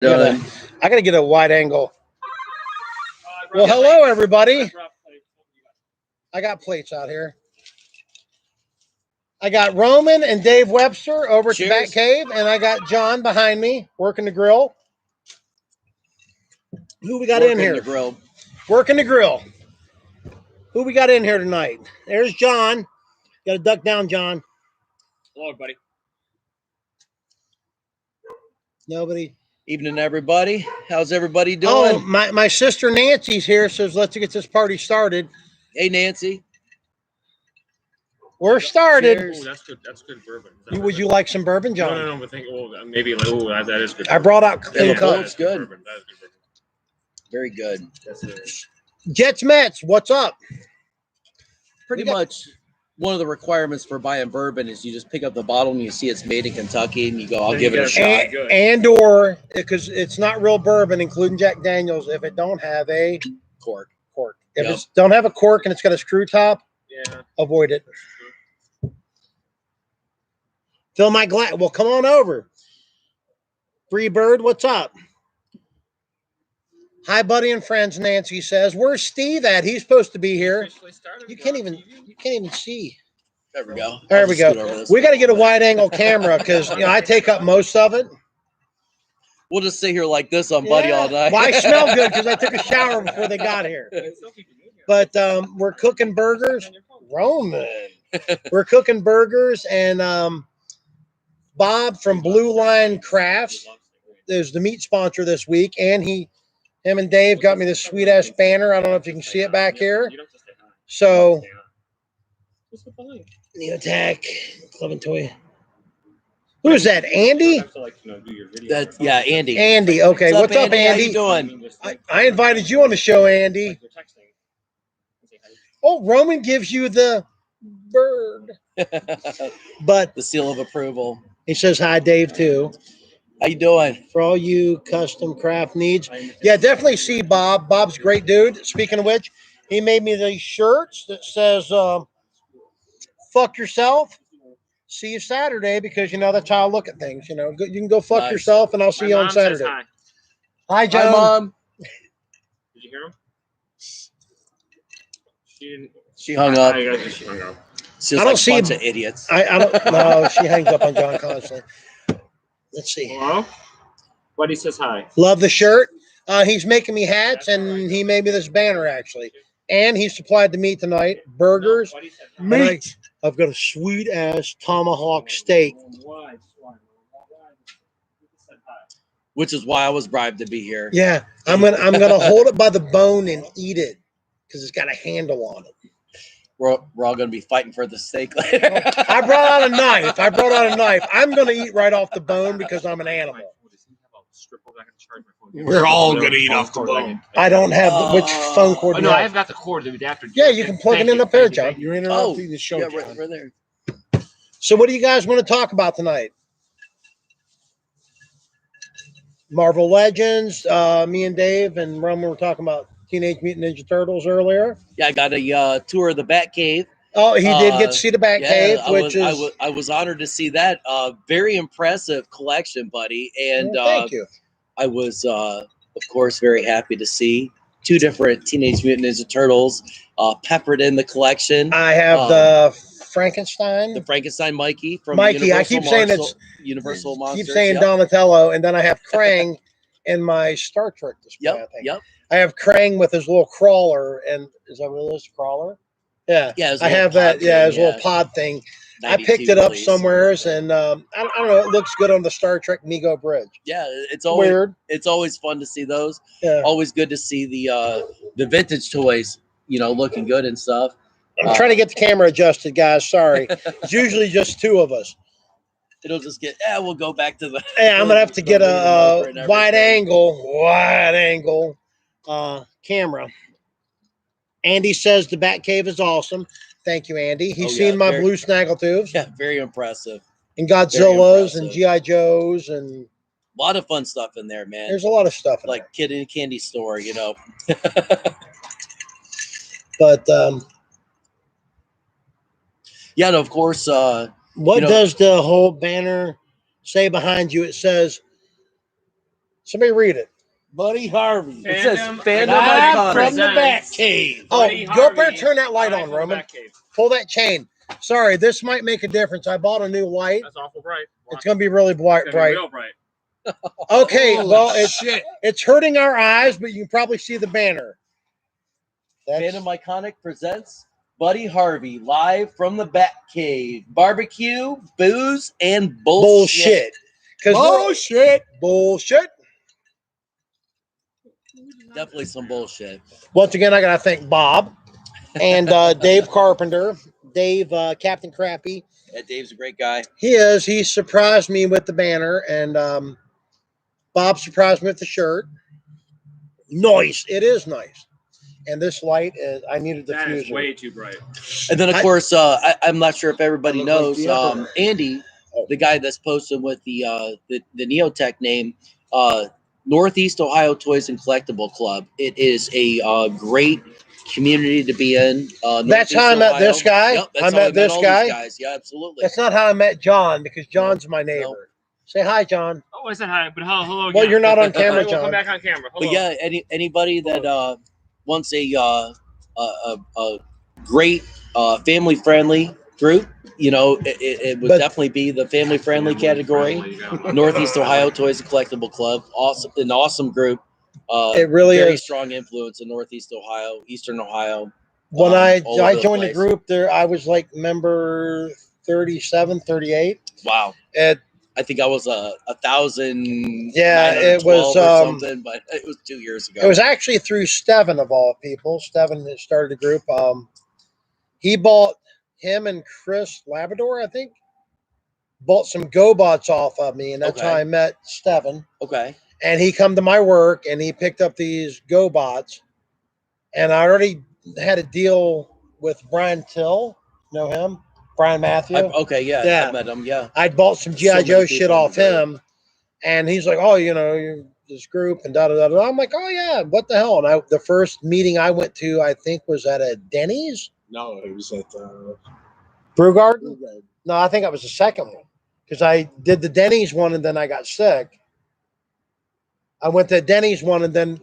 I gotta get a wide angle. Well, hello everybody. I got plates out here. I got Roman and Dave Webster over at the Bat Cave, and I got John behind me working the grill. Who we got in here? Working the grill. Who we got in here tonight? There's John. Got to duck down, John. Hello, buddy. Nobody. Evening, everybody. How's everybody doing? Oh, my sister Nancy's here, says let's get this party started. Hey, Nancy. We're started. Oh, that's good. That's good bourbon. Would you like some bourbon, John? No. But think, maybe like, that is good. I brought out clean cut. That's good. Bourbon. That is good bourbon. Very good. That's it. Jets Mets, what's up? Pretty much one of the requirements for buying bourbon is you just pick up the bottle and you see it's made in Kentucky and you go, I'll give it a shot. And or, because it's not real bourbon, including Jack Daniels, if it don't have a cork. If it don't have a cork and it's got a screw top, avoid it. Fill my glass. Well, come on over. Free Bird, what's up? Hi, buddy and friends. Nancy says, "Where's Steve at? He's supposed to be here. You can't even see." There we go. There we go. We got to get a wide angle camera because I take up most of it. We'll just sit here like this on Buddy all night. Well, I smell good because I took a shower before they got here. But we're cooking burgers. Roman. We're cooking burgers and Bob from Blue Line Crafts is the meat sponsor this week, and him and Dave got me this sweet ass banner. I don't know if you can see it back here. So, the attack club and toy. Who is that? Andy? Andy. Andy. Okay, what's up, Andy? How you doing? I invited you on the show, Andy. Oh, Roman gives you the bird, but the seal of approval. He says hi, Dave, too. How you doing? For all you custom craft needs. Yeah, definitely see Bob. Bob's a great dude. Speaking of which, he made me these shirts that says, fuck yourself. See you Saturday, because, that's how I look at things. You can go fuck yourself, and I'll see you on Saturday. Hi, John. Hi, Mom. Did you hear him? She hung up. She hung up. She's I don't see a bunch of idiots. I don't know. She hangs up on John constantly. Let's see. Hello? Buddy says hi. Love the shirt. He's making me hats, and he made me this banner, actually. And he supplied the meat tonight. Burgers. Meat. I've got a sweet-ass tomahawk steak. Which is why I was bribed to be here. Yeah. I'm gonna hold it by the bone and eat it, because it's got a handle on it. We're all going to be fighting for the steak later. I brought out a knife. I'm going to eat right off the bone because I'm an animal. We're all going to eat off the bone. I don't have which phone cord. Oh, no, I've got the cord, the adapter. Yeah, you can plug it in up there, John. You're interrupting the show. Yeah, right there. So what do you guys want to talk about tonight? Marvel Legends. Me and Dave and Roman were talking about Teenage Mutant Ninja Turtles earlier. Yeah, I got a tour of the Bat Cave. Oh, he did get to see the Bat Cave, I was honored to see that. Very impressive collection, buddy. And thank you. I was, of course, very happy to see 2 different Teenage Mutant Ninja Turtles peppered in the collection. I have the Frankenstein. The Frankenstein Mikey from Mikey. Universal I keep saying it's Universal Monsters. Keep saying Donatello, and then I have Krang in my Star Trek display. I think. Yep. I have Krang with his little crawler, and is that what it is? Crawler? Yeah. Yeah. I have that. Yeah, his little pod thing. I picked it up somewheres, and I don't know. It looks good on the Star Trek Mego Bridge. Yeah, it's always weird. It's always fun to see those. Yeah. Always good to see the vintage toys, looking good and stuff. I'm trying to get the camera adjusted, guys. Sorry, it's usually just 2 of us. It'll just get. We'll go back to the. Yeah, I'm gonna have to get a wide angle camera. Andy says the Bat Cave is awesome. Thank you, Andy. He's seen my blue snaggletubes. Yeah, very impressive. And Godzillas and G.I. Joes and a lot of fun stuff in there, man. There's a lot of stuff in like kid in a candy store, But yeah, and of course. What does the whole banner say behind you? It says Somebody read it. Buddy Harvey. It says Fandom fandom Live iconic. from the presents Batcave. Oh, Buddy go up there and Harvey, turn that light live on, from the Roman. Batcave. Pull that chain. Sorry, this might make a difference. I bought a new light. That's awful bright. It's going to be really bright. It's gonna be real bright. Okay, Holy well, shit. it's hurting our eyes, but you can probably see the banner. Fandom Iconic presents Buddy Harvey live from the Batcave. Barbecue, booze, and bullshit. Bullshit. Bullshit. Definitely some bullshit. Once again, I got to thank Bob and Dave Carpenter. Dave, Captain Crappy. Yeah, Dave's a great guy. He is. He surprised me with the banner, and Bob surprised me with the shirt. Nice. It is nice. And this light is, I needed the That is fusion. way too bright. And then, of course, I'm not sure if everybody knows, Andy, Oh. the guy that's posted with the Neotech name, Northeast Ohio Toys and Collectible Club. It is a great community to be in. That's how I met this guy. Yep, that's I how met this all guy. these guys. Yeah, absolutely. That's not how I met John, because John's my neighbor. Nope. Say hi, John. Oh, I said hi, but hello again. Well, you're not on camera, We'll come John. back on camera. Hello. But yeah, anybody that wants a great family friendly group, you know, it would definitely be the family friendly category. Northeast Ohio Toys and Collectible Club, an awesome group. It really very is. strong influence in Northeast Ohio, Eastern Ohio. When all I over the joined the place. group there, I was like member 37, 38. Wow. And I think I was 1,000. Yeah, it was, or something, but it was 2 years ago. it was actually through Steven, of all people. Steven that started the group. He bought, him and Chris Labrador, I think, bought some GoBots off of me, and that's how Okay. I met Steven. Okay. And he come to my work, and he picked up these GoBots, and I already had a deal with Brian Till. Know him? Brian Matthew. Okay, yeah, Yeah. I met him, yeah. I'd bought some So G.I. many Joe people shit in off the group. him, and he's like, "Oh, you know, you're this group and da da da da." I'm like, "Oh yeah, what the hell?" And the first meeting I went to, I think, was at a Denny's No, it was at Brew Garden. No, I think that was the second one, because I did the Denny's one and then I got sick. I went to the Denny's one and then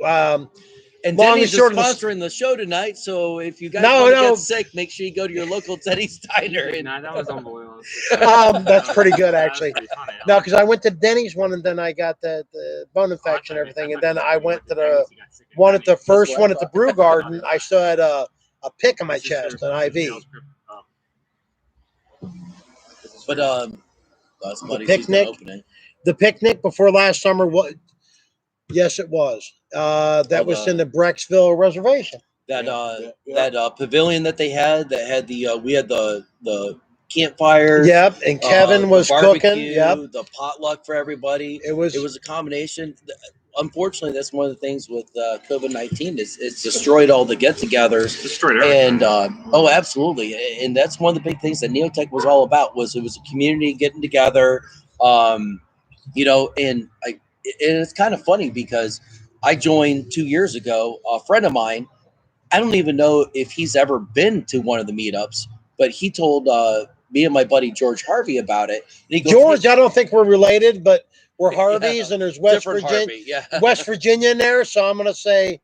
And long and Denny's is short of the- sponsoring the show tonight, so if you guys No, want to no. get sick, make sure you go to your local Denny's diner. And Nah, that was unbelievable. That's pretty good, That was actually. pretty funny. No, because I went to Denny's one and then I got the bone infection and everything, and then I went to the one at the first one at the Brew Garden. I still had a pick in my chest, an IV. But that's buddy, picnic? The picnic before last summer, what? Yes, it was. That was in the Brecksville Reservation. That pavilion that they had that had we had the campfires. Yep, and Kevin was the barbecue, cooking. Yep, the potluck for everybody. it was. It was a combination. Unfortunately, that's one of the things with COVID-19 is it's destroyed all the get-togethers. Destroyed everything. And oh, absolutely, and that's one of the big things that Neotech was all about. Was it was a community getting together, you know, and it's kind of funny because I joined 2 years ago. A friend of mine, I don't even know if he's ever been to one of the meetups, but he told me and my buddy George Harvey about it. And he goes, George, "Hey, I don't think we're related, but we're Yeah, Harveys, and there's West different Virginia, Harvey, yeah, West Virginia in there. So I'm gonna say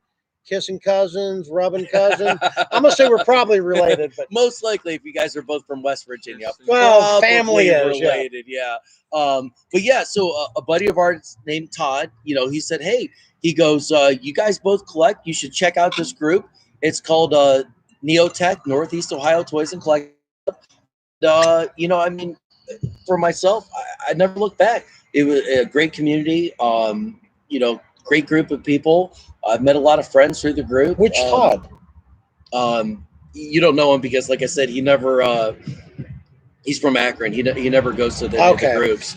kissing cousins, rubbing cousins. I'm gonna say we're probably related, but most likely if you guys are both from West Virginia, well, probably family is yeah. related, yeah. But yeah, so a buddy of ours named Todd, you know, he said, "Hey," he goes, "You guys both collect. You should check out this group. It's called Neotech, Northeast Ohio Toys and Collect." You know, I mean, for myself, I never looked back. It was a great community. You know, great group of people. I've met a lot of friends through the group. Which Todd? You don't know him because, like I said, he never. He's from Akron. He never goes to the groups,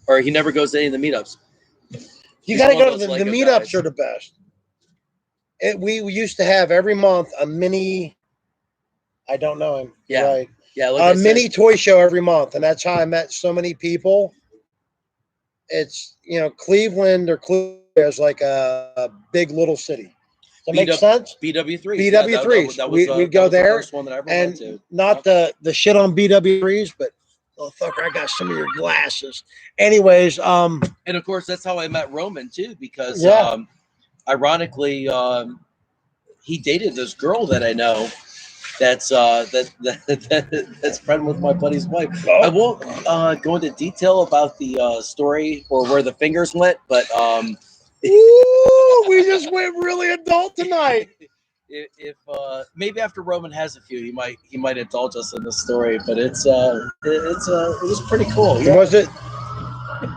or he never goes to any of the meetups. You He's got to one go of to those the Lego meetups guys. are the best. We used to have every month a mini. I don't know him. Yeah. Right. Yeah, like I A said, mini toy show every month, and that's how I met so many people. It's Cleveland is like a big little city. Does that make sense? BW3. BW3s. We'd go that was the there, first one that I ever and went to. not the shit on BW3s, but Oh, fucker, I got some of your glasses. Anyways, And of course, that's how I met Roman too, because Yeah. ironically, he dated this girl that I know. That's that's friend with my buddy's wife. I won't go into detail about the story or where the fingers went, but Ooh, we just went really adult tonight. if maybe after Roman has a few, he might indulge us in the story. But it was pretty cool. Yeah. Was it?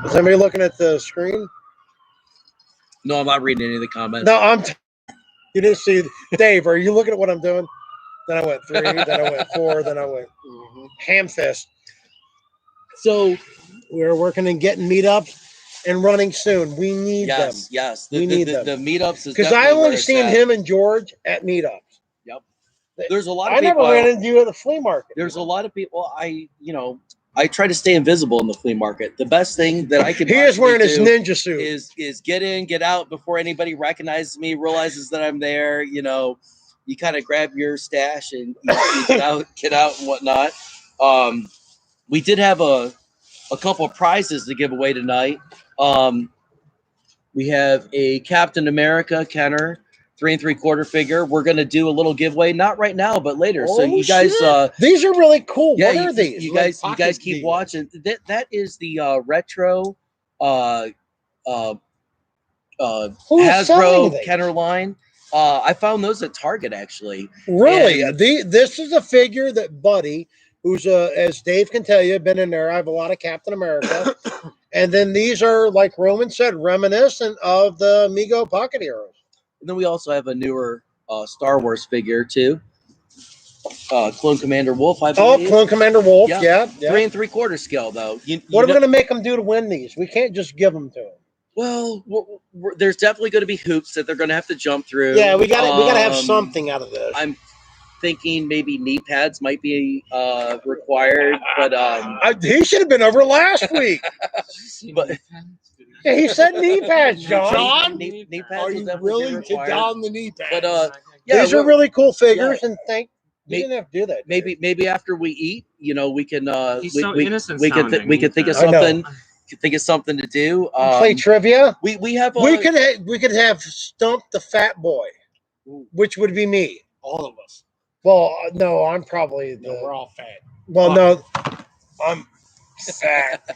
Is anybody looking at the screen? No, I'm not reading any of the comments. No, you didn't see. Dave, are you looking at what I'm doing? Then I went 3, then I went 4, then I went ham fist. So we're working and getting meetups and running soon. We need them. Yes. We need them. The meetups is because I only seen him and George at meetups. Yep. There's a lot of I people. never ran into you at the flea market. There's a lot of people. I try to stay invisible in the flea market. The best thing that I can He is wearing his do ninja suit. is get in, get out before anybody recognizes me, realizes that I'm there. You kind of grab your stash and you get out and whatnot. We did have a couple of prizes to give away tonight. We have a Captain America Kenner 3 3/4 figure. We're gonna do a little giveaway, not right now, but later. So you guys, these are really cool. yeah, What are these? You guys keep watching. That is the retro Hasbro Kenner line. I found those at Target actually. Really? And This is a figure that Buddy, who's as Dave can tell you, been in there. I have a lot of Captain America. And then these are, like Roman said, reminiscent of the Mego Pocket Heroes. And then we also have a newer Star Wars figure too. Clone Commander Wolf, I believe. Oh, Clone Commander Wolf, yeah. 3 3/4 scale though. What are we going to make them do to win these? We can't just give them to them. Well, there's definitely going to be hoops that they're going to have to jump through. Yeah, we got to have something out of this. I'm thinking maybe knee pads might be required, but he should have been over last week. But yeah, he said knee pads, John. Knee pads Are you willing to down the knee pads? But yeah, these are really cool figures, and you didn't have to do that. Maybe after we eat, we can He's so innocent we can think of something. Think of something to do. Play trivia. We have. We could have Stump the Fat Boy, which would be me. All of us. Well, no, I'm probably No, we're all fat. Well, no, I'm fat.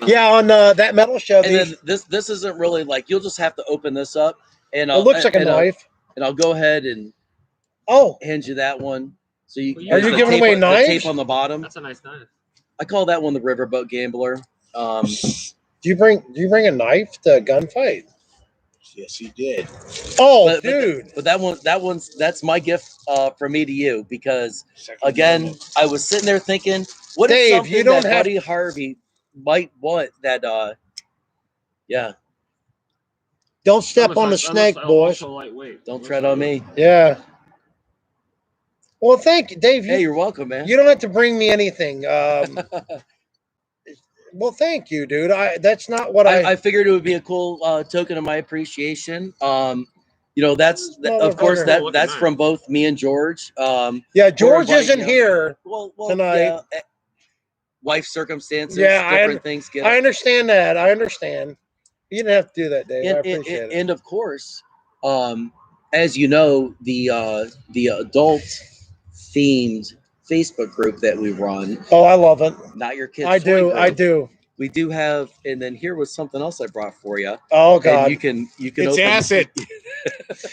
Yeah, on that metal show. And then this isn't really like, you'll just have to open this up, and it looks like a knife. I'll go ahead and hand you that one. So you are you giving away knives? The tape on the bottom. That's a nice knife. I call that one the Riverboat Gambler. Do you bring a knife to a gunfight? Yes, he did. Oh, dude! But that's my gift from me to you, because again, I was sitting there thinking, what is Dave, something that Buddy Harvey might want that? Yeah. Don't step on the snake, boys. Don't tread on me. Yeah. Well, thank you, Dave. Hey, you're welcome, man. You don't have to bring me anything. Well, thank you, dude. That's not what I figured it would be a cool token of my appreciation. Of course that's from both me and George. Yeah, George isn't here tonight. Yeah, life circumstances, different things. I understand that. I understand. You didn't have to do that, Dave. I appreciate it. And of course, as you know, the adult themed Facebook group that we run. Oh, I love it. Not your kids. I do. We do have, and then here was something else I brought for you. Oh God! And you can. It's open acid.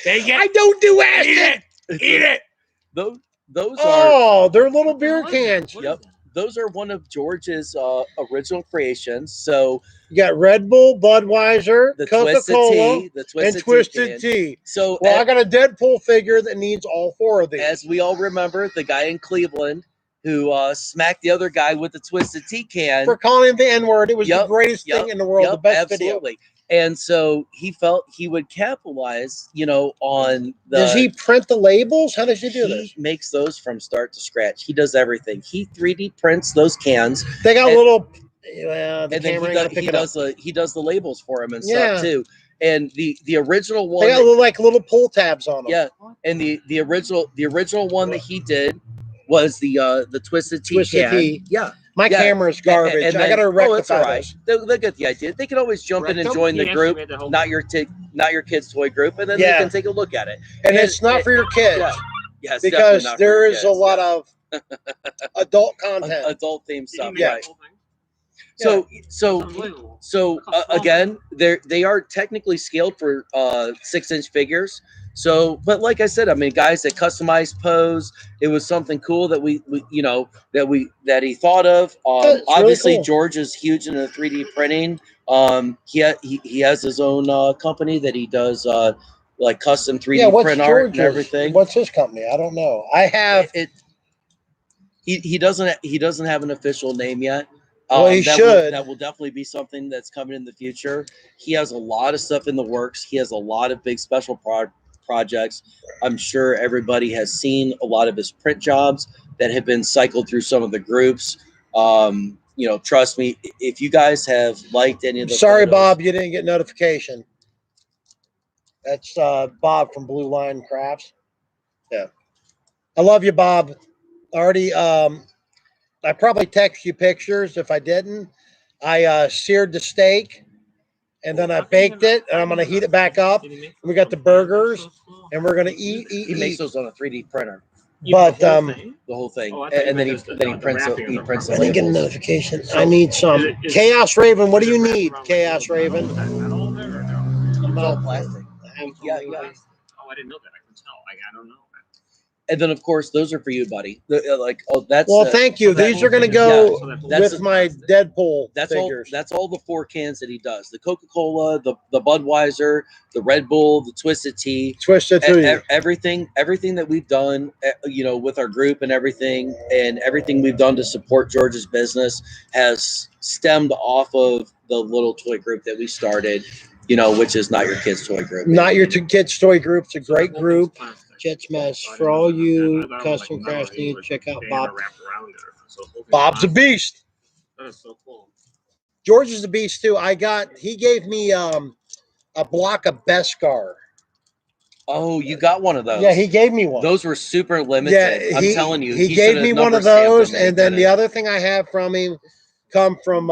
I don't do acid. Eat it. Those are. They're little beer cans. Yep. Those are one of George's original creations. So you got Red Bull, Budweiser, the Coca-Cola, and Twisted Tea. So I got a Deadpool figure that needs all 4 of these. As we all remember, the guy in Cleveland who smacked the other guy with the Twisted Tea can for calling him the N-word. It was the greatest thing in the world. The best absolutely. Video. And so he felt he would capitalize, on the. Does he print the labels? How does he do this? He makes those from start to scratch. He does everything. He 3D prints those cans. They got little. And then he does the labels for him and stuff too. And the original one. They got little pull tabs on them. Yeah, and the original one that he did was the Twisted Tea Twisted can. Tea. Yeah. My Yeah, camera's garbage. And I got to then, oh, it's rectify all right. this. They'll get the idea. They can always jump in and Rectum? join the He actually group, made the whole not your kids' toy group, and then Yeah. they can take a look at it. And it's not for your kids. Yeah. Yeah, it's definitely Because not for your there is a kids, lot yeah. of adult content. Adult themed Did he stuff, make right? the whole thing? So It's so unbelievable. so Look how small again, they are technically scaled for 6-inch figures. So, but like I said, I mean, guys that customize pose, it was something cool that we you know that he thought of. Yeah, it's really Obviously, cool. George is huge into 3D printing. He has his own company that he does like custom 3D Yeah, what's print art and George's? everything. What's his company? I don't know. I have. He doesn't have an official name yet. Well, he should. That will definitely be something that's coming in the future. He has a lot of stuff in the works. He has a lot of big special projects. I'm sure everybody has seen a lot of his print jobs that have been cycled through some of the groups. You know, trust me, if you guys have liked any of the Sorry, photos, Bob, you didn't get notification. That's Bob from Blue Line Crafts. Yeah, I love you, Bob. Already, I probably text you pictures. If I didn't, I seared the steak and then I baked it, and I'm gonna heat it back up. We got the burgers, and we're gonna eat. he makes those on a 3D printer, But the whole thing, Oh, I thought you and then meant he the prints wrapping of the prints the I didn't get a labels. notification. So, I need some. is it- Chaos Raven, what do you Is it wrapped need? around, like, Chaos little metal? Raven. Is that metal in there or no? I'm It's all not- plastic. Yeah. Oh, I didn't know that. I can tell. I don't know. And then, of course, those are for you, buddy. That's Well, thank you. that- These are gonna Yeah, go so that- that's with a- my Deadpool that's figures. all the 4 cans that he does: the Coca-Cola, the Budweiser, the Red Bull, the Twisted Tea, Twisted Tea. everything that we've done, you know, with our group and everything we've done to support George's business has stemmed off of the little toy group that we started, you know, which is Not Your Kids Toy Group. Not Your Two Kids Toy Group. It's a So that great whole thing's group. plastic. Jets Mess. Oh, I For didn't all know you that. I thought it was custom like metal, crafts need, like check out banner Bob. wrapped around it. So the whole thing's Bob's a plastic. beast. That is so cool. George is a beast too. He gave me a block of Beskar. Oh, you got one of those? Yeah, he gave me one. Those were super limited. Yeah, I'm telling you, he should gave have me one number of stamped those, them and then get the it. other thing I have from him come from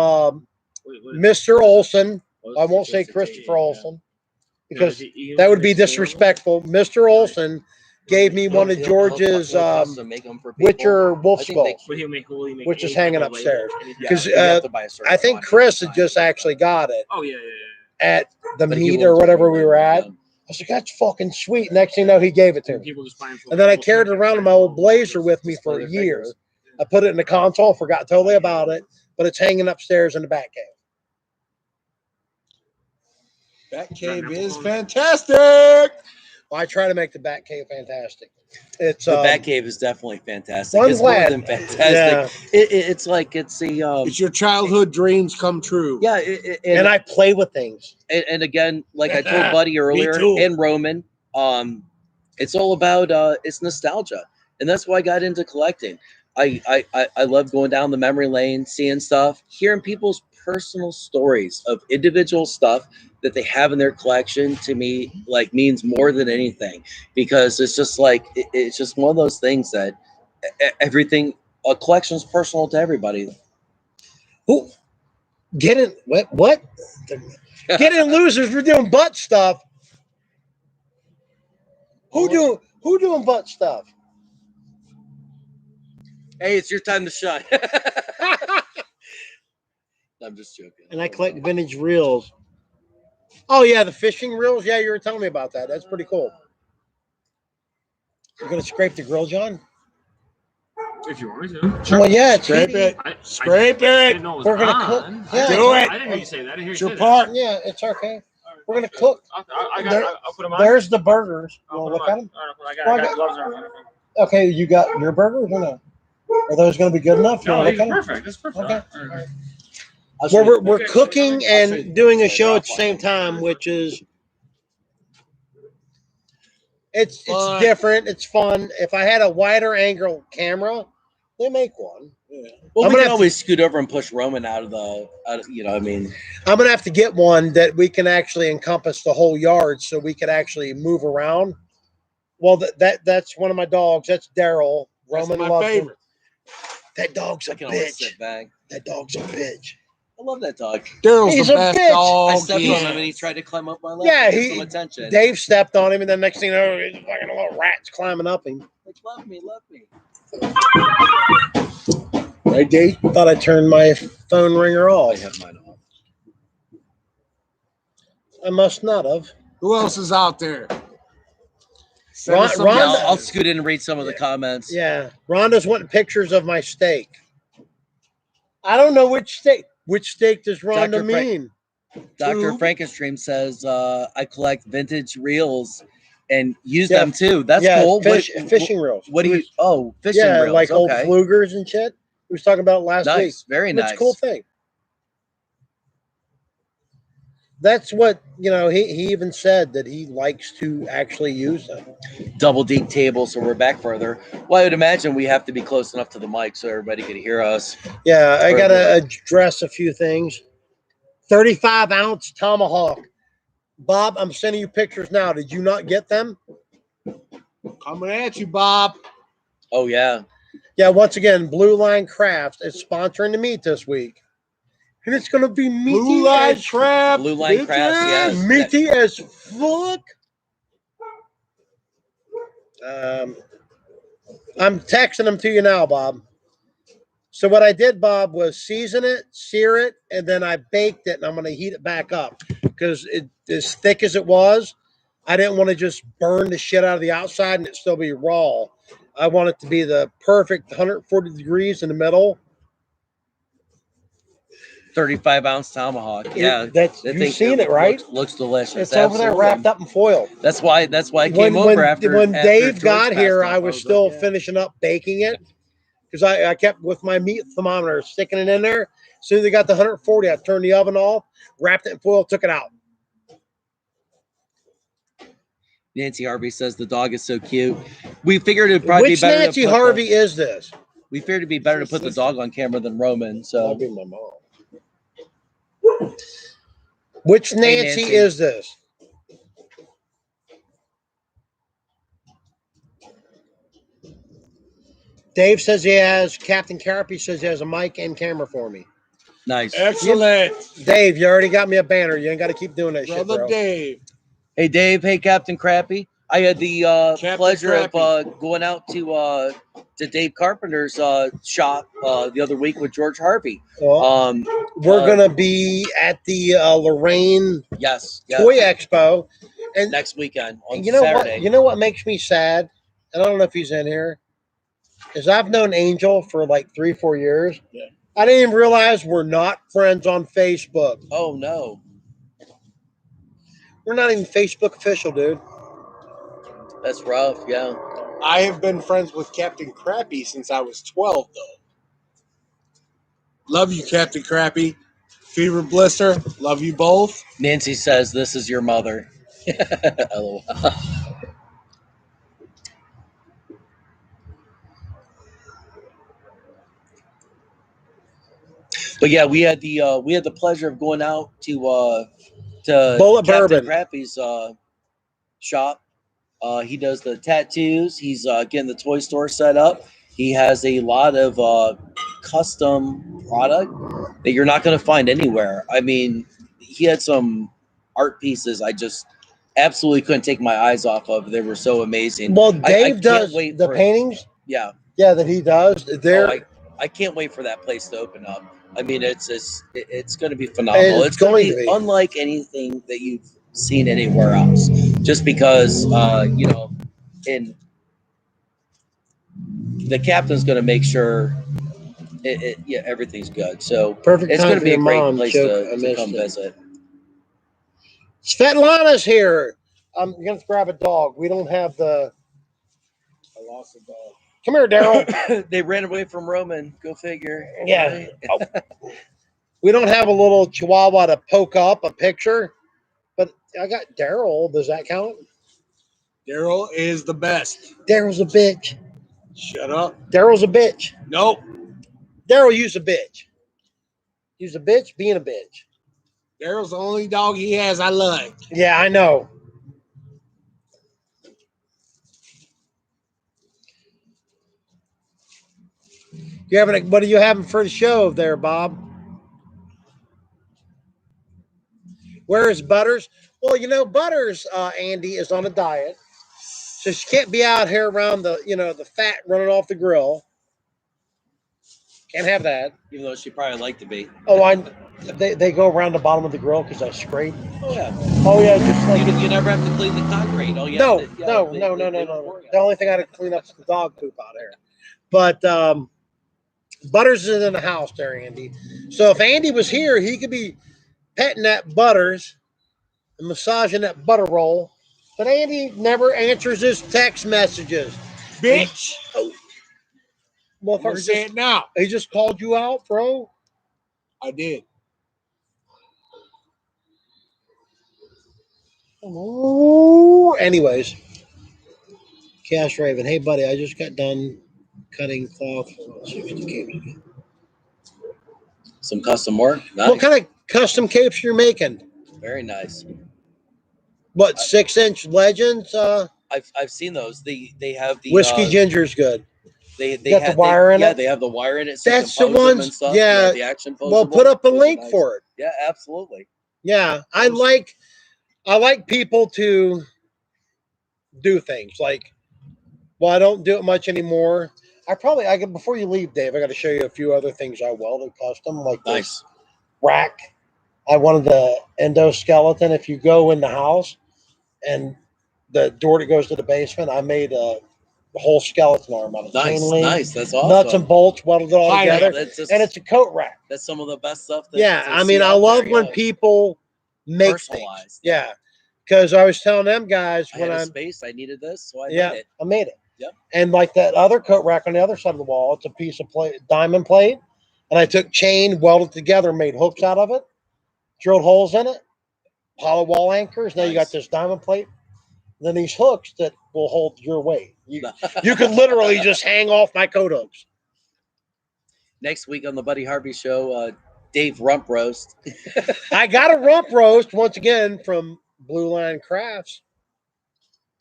Wait, Mr. Olson. Oh, I it's won't say Twisted Tea, Christopher yeah. Olson Yeah, because he that would be makes four of them? disrespectful. Mr. Olson gave me one of He'll George's custom make 'em for people. Witcher wolf I think they- skull, But he'll make which is anything, hanging the upstairs. label, anything. 'Cause, you have to buy a certain I think quantity Chris at a had time. just actually got it Oh yeah. at the But he meet won't or tell whatever me we were at. that. I was like, that's fucking sweet. Next thing you know, he gave it to me. People just buy 'em for And then I the carried it whole around in my old Blazer with me for a Display their year. figures. I put it in the console, forgot totally about it, but it's hanging upstairs in the back cave. That cave is fantastic. Well, I try to make the back cave fantastic. It's The Batcave is definitely fantastic. Well, I'm It's more glad. than fantastic. Yeah. It's like it's a It's your childhood dreams come true. yeah. And I play with things. And again, like I told Buddy earlier, too. and Roman, it's all about it's nostalgia, and that's why I got into collecting. I love going down the memory lane, seeing stuff, hearing people's personal stories of individual stuff that they have in their collection. To me, like, means more than anything, because it's just like it's just one of those things that everything a collection is personal to everybody. Who get in what? Get in, losers, we're doing butt stuff. Who doing butt stuff? Hey, it's your time to shine. I'm just joking. And I collect vintage reels. Oh yeah, the fishing reels. Yeah, you were telling me about that. That's pretty cool. You're gonna scrape the grill, John? If you want me to. Well, yeah, it's Scrape heaty. it. Scrape I it. didn't know it was We're gonna on. cook. I Yeah, Do I it. didn't hear you say that. I didn't hear you It's say your that. part. Yeah, it's okay. We're gonna cook. I'll put them on. There's the burgers. You I'll want put to 'em look at on. them? I got gloves on. Okay, you got your burgers or no? Are those going to be good enough? You No, wanna these look are at 'em? perfect. That's perfect. Okay. All right. I'll show Well, you- we're cooking I'll show you and doing a later show at the offline. same time, which is it's Fun. different. It's fun. If I had a wider angle camera, they make one. Well, I'm we gonna can have always scoot over and push Roman out of you know, I mean, I'm gonna have to get one that we can actually encompass the whole yard, so we could actually move around. Well, that's one of my dogs. That's Daryl, Roman my loves him. favorite. That dog's a I can always bitch. sit back. That dog's a bitch. I love that dog. Daryl's He's the a best bitch. dog. I stepped he on him and he has. tried to climb up my lap. Yeah, to get some attention. Dave stepped on him, and then next thing you know, he's fucking little rats climbing up him. Like, love me, love me. Right, Dave? Thought I turned my phone ringer I off. have mine off. I must not have. Who else is out there? Send Ron- us some Ron- Yeah, messages. I'll scoot in and read some of the comments. Yeah, Rhonda's wanting pictures of my steak. I don't know which steak. Which steak does Rhonda Dr. Frank- mean? Dr. Tube. Frankenstream says, I collect vintage reels and use them too. That's yeah, cool. fishing reels. What do you? Oh, fishing Yeah, reels. like old okay. flugers and shit. We was talking about it last week. Nice. Very And nice. it's a cool thing. That's what, he even said that he likes to actually use them. Double deep table, so we're back further. Well, I would imagine we have to be close enough to the mic so everybody can hear us. Yeah, I got to address a few things. 35-ounce tomahawk. Bob, I'm sending you pictures now. Did you not get them? Coming at you, Bob. Oh, yeah. Yeah, once again, Blue Line Crafts is sponsoring the meat this week. And it's going to be meaty Blue Line as Crab. Blue Line Crafts, yes. meaty as fuck. I'm texting them to you now, Bob. So what I did, Bob, was season it, sear it, and then I baked it, and I'm going to heat it back up because as thick as it was, I didn't want to just burn the shit out of the outside and it still be raw. I want it to be the perfect 140 degrees in the middle. 35-ounce tomahawk. Yeah, You've seen it, right? Looks delicious. It's over there wrapped up in foil. That's why I came over after when Dave George got here, passed up. I was still finishing up baking it because I kept with my meat thermometer sticking it in there. As soon as I got to 140, I turned the oven off, wrapped it in foil, took it out. Nancy Harvey says the dog is so cute. We figured it'd probably Which be better. Nancy Harvey is this? We figured it'd be better to put the dog on camera than Roman. So That'd be my mom. Which Nancy is this? Dave says he has, Captain Carapy says he has a mic and camera for me. Nice. Excellent. Dave, you already got me a banner. You ain't got to keep doing that shit, Brother bro. Dave. Hey, Dave. Hey, Captain Crappy. I had the pleasure Crappy. of going out to Dave Carpenter's shop the other week with George Harvey. Well, we're going to be at the Lorraine yes, Toy Expo. And next weekend on Saturday. What? You know what makes me sad? And I don't know if he's in here. Is I've known Angel for like 3-4 years. Yeah. I didn't even realize we're not friends on Facebook. Oh, no. We're not even Facebook official, dude. That's rough, yeah. I have been friends with Captain Crappy since I was 12, though. Love you, Captain Crappy. Fever Blister, love you both. Nancy says this is your mother. LOL. But yeah, we had the pleasure of going out to Bullet Captain Bourbon. Crappy's shop. He does the tattoos. He's getting the toy store set up. He has a lot of custom product that you're not going to find anywhere. I mean, he had some art pieces I just absolutely couldn't take my eyes off of. They were so amazing. Well, Dave I does the paintings. Yeah. Yeah, that he does. I can't wait for that place to open up. I mean, it's going to be phenomenal. It's going to be unlike anything that you've seen anywhere else. Just because, in the captain's going to make sure everything's good. So perfect. It's going to be a great place to come visit. Svetlana's here. I'm going to grab a dog. We don't have the. I lost a dog. Come here, Daryl. They ran away from Roman. Go figure. Yeah. Oh. We don't have a little chihuahua to poke up a picture, but I got Daryl. Does that count? Daryl is the best. Daryl's a bitch. Shut up. Daryl's a bitch. Nope. Daryl, you's a bitch. You's a bitch being a bitch. Daryl's the only dog he has I like. Yeah, I know. What are you having for the show there, Bob? Where is Butters? Well, Butters, Andy, is on a diet. So she can't be out here around the fat running off the grill. Can't have that. Even though she probably like to be. Oh, they go around the bottom of the grill because I scrape. Oh yeah. Oh yeah, just like you never have to clean the concrete. Oh yeah. No. No. The only thing I had to clean up is the dog poop out here. But Butters is in the house there, Andy. So if Andy was here, he could be petting that Butters and massaging that butter roll. But Andy never answers his text messages. Bitch. Well, I'm say it now. He just called you out, bro. I did. Ooh. Anyways, Cash Raven. Hey, buddy, I just got done cutting cloth. 60 capes. Some custom work. Nice. What kind of custom capes you're making? Very nice. What 6-inch legends? I've seen those. They have the Whiskey Ginger's good. They got the wire in it. Yeah, they have the wire in it. So that's you the can pose them ones. and stuff. Yeah. The action posable. Well, put up a Those link nice. for it. Yeah, absolutely. Yeah, I like people to do things like. Well, I don't do it much anymore. Before you leave, Dave, I got to show you a few other things I welded custom, like Nice. this rack. I wanted the endoskeleton. If you go in the house and the door that goes to the basement, I made a whole skeleton arm out of chain link, Nice. That's awesome. nuts and bolts, welded it all together, and it's a coat rack. That's some of the best stuff. I love when people make things. Yeah, because I was telling them guys when I'm space, I needed this, so I made it. I made it. Yep. And like that other coat rack on the other side of the wall, it's a piece of diamond plate, and I took chain, welded together, made hooks out of it, drilled holes in it, hollow wall anchors. Now you got this diamond plate. Then these hooks that will hold your weight. You could literally just hang off my coat hooks. Next week on the Buddy Harvey Show, Dave Rump Roast. I got a rump roast once again from Blue Line Crafts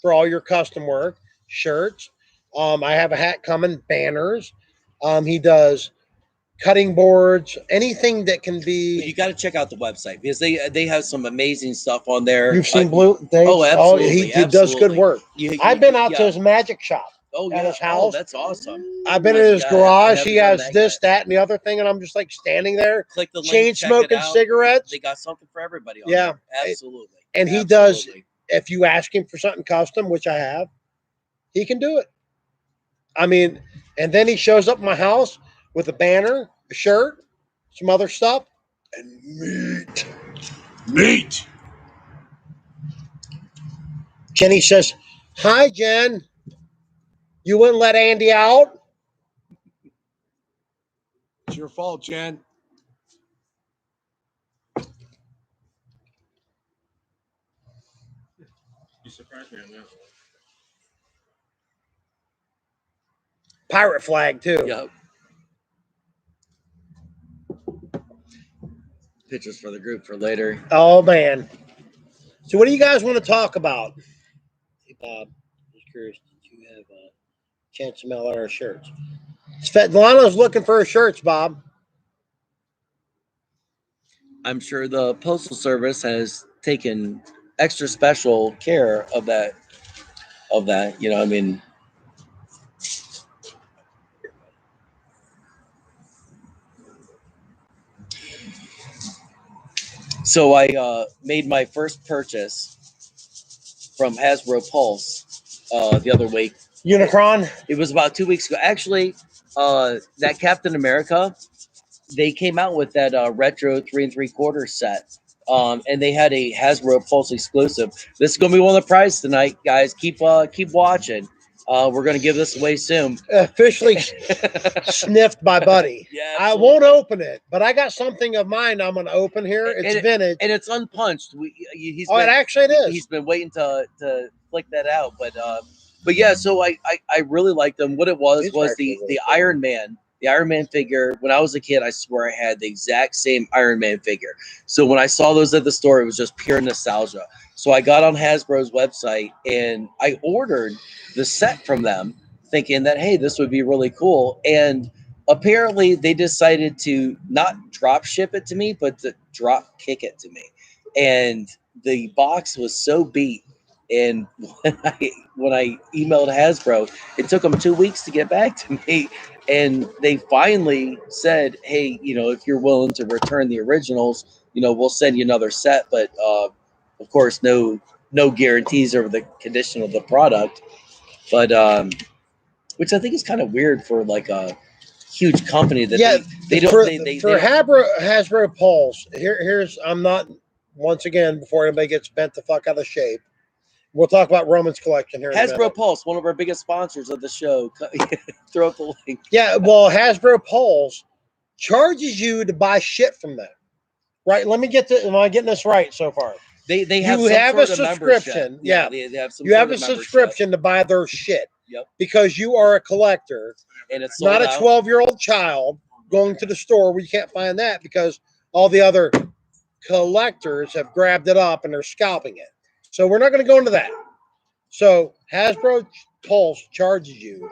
for all your custom work, shirts. I have a hat coming, banners. He does cutting boards, anything that can be. You got to check out the website because they have some amazing stuff on there. You've seen Blue? Oh, absolutely. He does good work. I've been out to his magic shop. Oh, at his house. That's awesome. I've been in his garage. He has this, that, and the other thing, and I'm just like standing there, click the link, chain smoking cigarettes. They got something for everybody on there. Absolutely. And he does. If you ask him for something custom, which I have, he can do it. I mean, and then he shows up at my house with a banner, a shirt, some other stuff, and meat. Meat. Jenny says, "Hi, Jen. You wouldn't let Andy out?" It's your fault, Jen. You surprised me on that. Pirate flag too. Yep. Pictures for the group for later. Oh man. So what do you guys want to talk about? Hey Bob, just curious, did you have a chance to mail out our shirts? Svetlana's looking for her shirts, Bob. I'm sure the Postal Service has taken extra special care of that. You know, I mean. So I made my first purchase from Hasbro Pulse the other week. Unicron? It was about 2 weeks ago. Actually, that Captain America, they came out with that retro 3 3/4 set. And they had a Hasbro Pulse exclusive. This is going to be one of the prizes tonight, guys. Keep watching. We're going to give this away soon. Officially sniffed by Buddy. Yeah, I won't open it, but I got something of mine I'm going to open here. It's vintage. And it's unpunched. It actually is. He's been waiting to flick that out. But yeah, so I really liked them. What it was the Iron Man. The Iron Man figure, when I was a kid, I swear I had the exact same Iron Man figure. So when I saw those at the store, it was just pure nostalgia. So I got on Hasbro's website and I ordered the set from them thinking that, hey, this would be really cool. And apparently they decided to not drop ship it to me, but to drop kick it to me. And the box was so beat. And when I emailed Hasbro, it took them 2 weeks to get back to me. And they finally said, hey, if you're willing to return the originals, we'll send you another set. But of course, no guarantees over the condition of the product. But which I think is kind of weird for like a huge company that they don't. For Hasbro Pulse. Here's I'm not once again before anybody gets bent the fuck out of shape. We'll talk about Roman's collection here. Hasbro Pulse, one of our biggest sponsors of the show. Throw up the link. Yeah, well, Hasbro Pulse charges you to buy shit from them. Right? Let me get am I getting this right so far? They have a subscription. Yeah, they have some. You have a subscription to buy their shit. Yep. Because you are a collector, and it's not a 12-year-old child going to the store where you can't find that because all the other collectors have grabbed it up and they're scalping it. So we're not going to go into that. So Hasbro Pulse charges you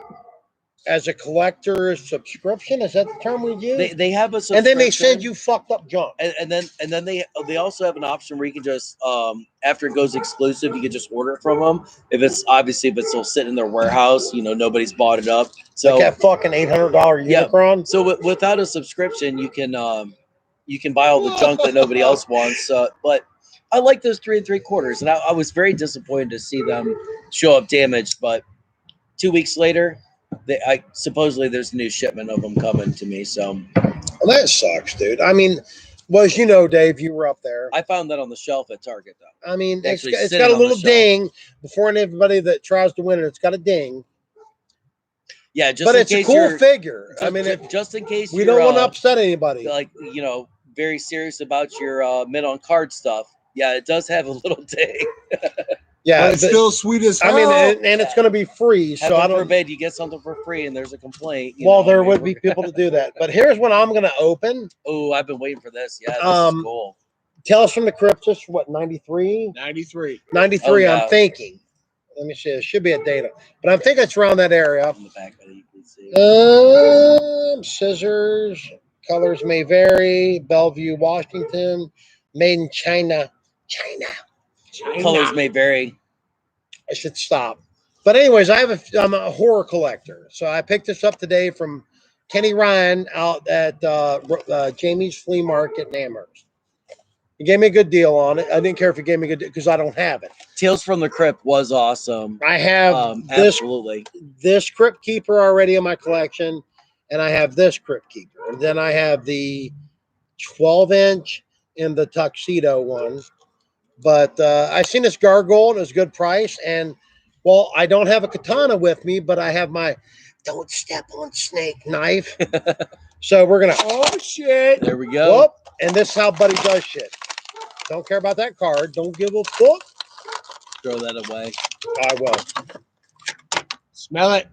as a collector subscription. Is that the term we use? They have a subscription, and then they send you fucked up junk. And then they also have an option where you can just after it goes exclusive, you can just order it from them. If it's still sitting in their warehouse, nobody's bought it up. So like that fucking $800 Unicron. Yeah. So without a subscription, you can buy all the junk that nobody else wants. But I like those 3 3/4, and I was very disappointed to see them show up damaged. But 2 weeks later, supposedly there's a new shipment of them coming to me. So well, that sucks, dude. I mean, Dave, you were up there. I found that on the shelf at Target, though. I mean, it's got a little ding before anybody that tries to win it. It's got a ding. Yeah, but it's a cool figure. I mean, just in case we don't want to upset anybody. Like very serious about your mint on card stuff. Yeah, it does have a little ding. Yeah, but it's still sweet as hell. I mean, and it's going to be free. So I don't forbid you get something for free and there's a complaint. There would be people to do that. But here's what I'm going to open. Oh, I've been waiting for this. Yeah, this is cool. Tales from the Crypt, what, 93? 93. 93, oh, yeah. I'm thinking. Let me see. It should be a data. But I'm thinking it's around that area. On the back, you can see. Scissors. Colors may vary. Bellevue, Washington. Made in China. China. Colors may vary. I should stop. But anyways, I'm a horror collector. So I picked this up today from Kenny Ryan out at Jamie's Flea Market in Amherst. He gave me a good deal on it. I didn't care if he gave me a good deal because I don't have it. Tales from the Crypt was awesome. I have this Crypt Keeper already in my collection, and I have this Crypt Keeper. And then I have the 12-inch and the tuxedo one. But I seen this gargoyle. It was a good price. And, well, I don't have a katana with me, but I have my don't step on snake knife. So we're going to, oh, shit. There we go. Whoop. And this is how Buddy does shit. Don't care about that card. Don't give a fuck. Throw that away. I will. Smell it.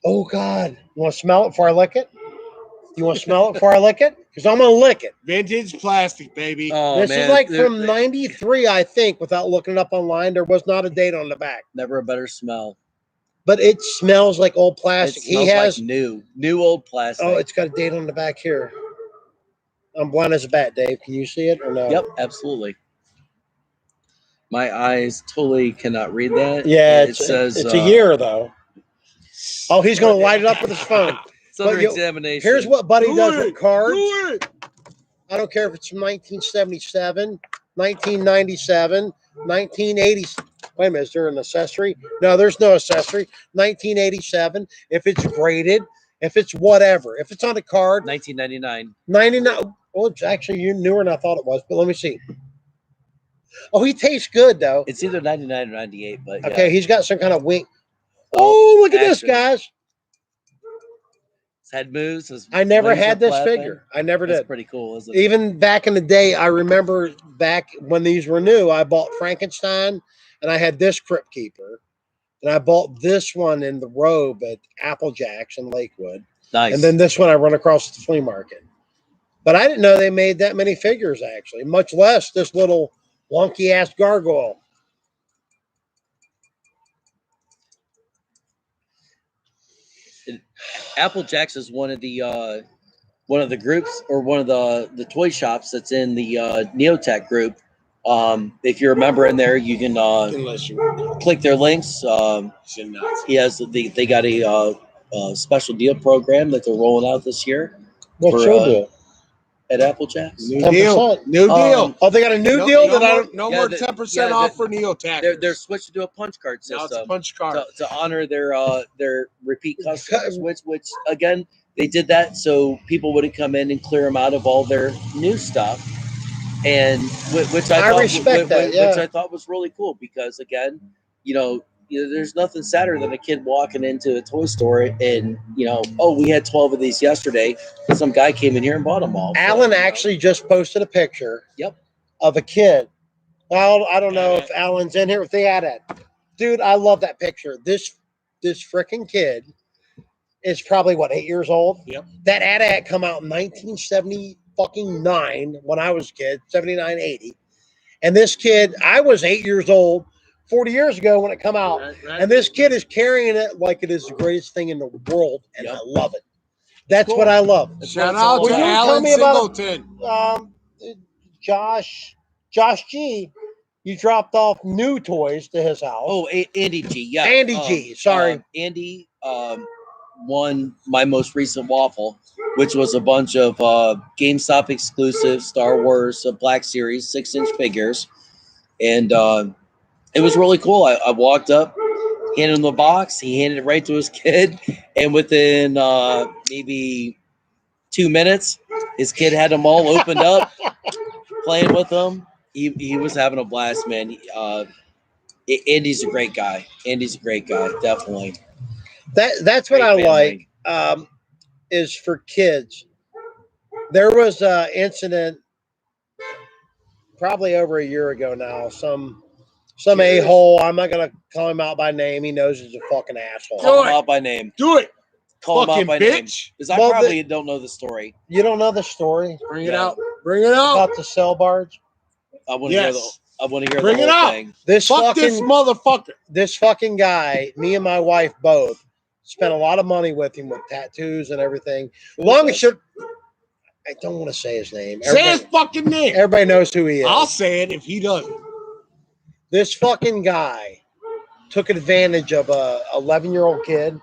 Oh, God. You want to smell it before I lick it? You want to smell it before I lick it? Because I'm going to lick it. Vintage plastic, baby. Oh, this is like from 93, I think, without looking it up online. There was not a date on the back. Never a better smell. But it smells like old plastic. It smells like new old plastic. Oh, it's got a date on the back here. I'm blind as a bat, Dave. Can you see it or no? Yep, absolutely. My eyes totally cannot read that. Yeah, it says it's a year though. Oh, he's going to light it up with his phone. It's under examination. Here's what Buddy does with cards. I don't care if it's from 1977, 1997, 1980. Wait a minute, is there an accessory? No, there's no accessory. 1987. If it's graded, if it's whatever, if it's on a card. 1999. 99. Well, it's actually newer than I thought it was, but let me see. Oh, he tastes good though. It's either 99 or 98, but okay, yeah. He's got some kind of wink. Oh, look at this, guys. His head moves. I never had this figure. I never did. That's pretty cool, isn't it? Even back in the day, I remember back when these were new, I bought Frankenstein and I had this Crypt Keeper. And I bought this one in the robe at Applejack's in Lakewood. Nice. And then this one I run across the flea market. But I didn't know they made that many figures, actually, much less this little wonky-ass gargoyle. Applejacks is one of the groups or one of the toy shops that's in the Neotech group. If you're a member in there, you can Unless you click their links. should not. They got a special deal program that they're rolling out this year What's for, your deal? at Applejacks. New 10%. deal. New deal. Oh, they got a new deal that I don't. No Yeah, more the- 10% yeah, off for Neotackers. They're switching to a punch card Now it's a system punch card. to honor their repeat customers, which again they did that so people wouldn't come in and clear them out of all their new stuff, and which I thought respect that, yeah. which I thought was really cool because again, there's nothing sadder than a kid walking into a toy store and oh, we had 12 of these yesterday, and some guy came in here and bought them all. Alan actually just posted a picture. Yep. Of a kid. Well, I don't know if Alan's in here with the ad. Dude, I love that picture. This freaking kid is probably 8 years old. Yep. That ad come out in 1979 when I was a kid, 79, 80. And this kid, I was 8 years old 40 years ago when it come out. Right. And this kid is carrying it like it is the greatest thing in the world. And Yep. I love it. That's cool. what I love. Shout out Will to you tell Alan me about- Singleton. Josh G, you dropped off new toys to his house. Oh, Andy G. Yeah. Andy G, sorry. Andy won my most recent waffle, which was a bunch of GameStop exclusive Star Wars Black Series 6-inch figures. And it was really cool. I walked up, handed him the box. He handed it right to his kid. And within maybe 2 minutes, his kid had them all opened up, playing with them. He was having a blast, man. Andy's a great guy. Definitely. That's what Great I like. Is for kids. There was an incident probably over a year ago now. Some a-hole. I'm not gonna call him out by name. He knows he's a fucking asshole. Call him out by name. Do it. Call him out Fucking by name. bitch. Because I Well, probably don't know the story. You don't know the story Bring it Yeah. out. Bring it out. about the cell barge? I want to hear Yes. Bring Bring it out. thing. Fuck this motherfucker. This fucking guy, me and my wife both spent a lot of money with him with tattoos and everything. Long and short, I don't want to say his name. Say his fucking name. Everybody knows who he is. I'll say it if he doesn't. This fucking guy took advantage of a 11-year-old kid,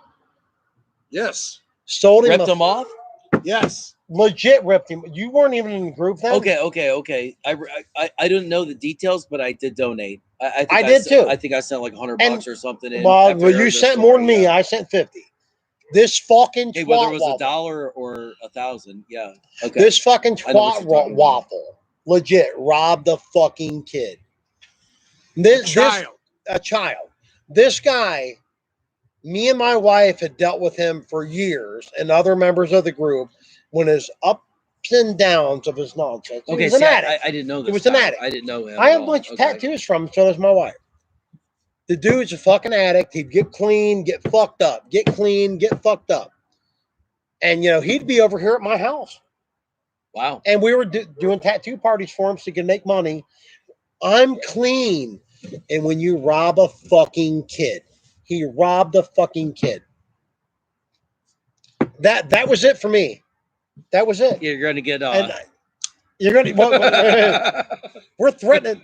Yes. stole him, Ripped him off? Yes. legit ripped him. You weren't even in the group then. Okay. I didn't know the details, but I did donate. I I did too. I think I sent like $100 And- or something in. Well, after I heard you the sent more than story, me. yeah. I sent 50. This fucking Hey, twat whether it was waffle. $1 or 1,000, yeah. Okay. This fucking I know what twat you're talking about. waffle, legit robbed a fucking kid. This a child. This guy, me and my wife had dealt with him for years, and other members of the group, when his ups and downs of his nonsense. He Okay, was an addict. I didn't know this. He was an guy. addict. I didn't know him. I at have a all. bunch of Okay. tattoos from him, so does my wife. The dude's a fucking addict. He'd get clean, get fucked up, get clean, get fucked up. And, he'd be over here at my house. Wow. And we were doing tattoo parties for him so he could make money. I'm clean. And when you rob a fucking kid, he robbed a fucking kid. That was it for me. That was it. You're going to get. And you're going to. We're threatening.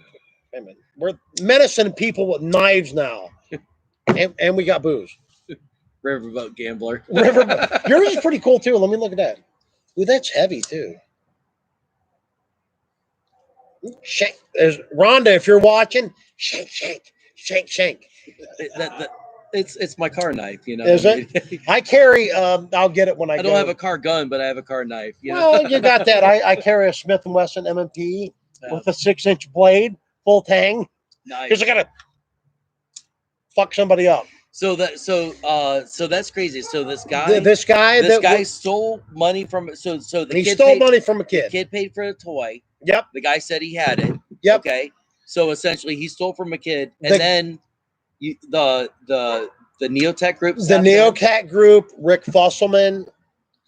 Wait a minute. We're menacing people with knives now, and we got booze. Riverboat gambler. Riverboat. Yours is pretty cool too. Let me look at that. Ooh, that's heavy too. Shake. There's Rhonda. If you're watching, shake. It's my car knife, Is it? I carry. I'll get it when I I go. don't have a car gun, but I have a car knife. Well, you got that. I carry a Smith & Wesson M&P with a 6-inch blade, full tang. Nice. Because I gotta fuck somebody up. So that's crazy. So this guy, This guy stole money from. So the he kid stole paid, money from a The kid. kid paid for a toy. Yep. The guy said he had it. Yep. Okay. So essentially, he stole from a kid, and The- then the Neotech group. The Neocat group, Rick Fusselman,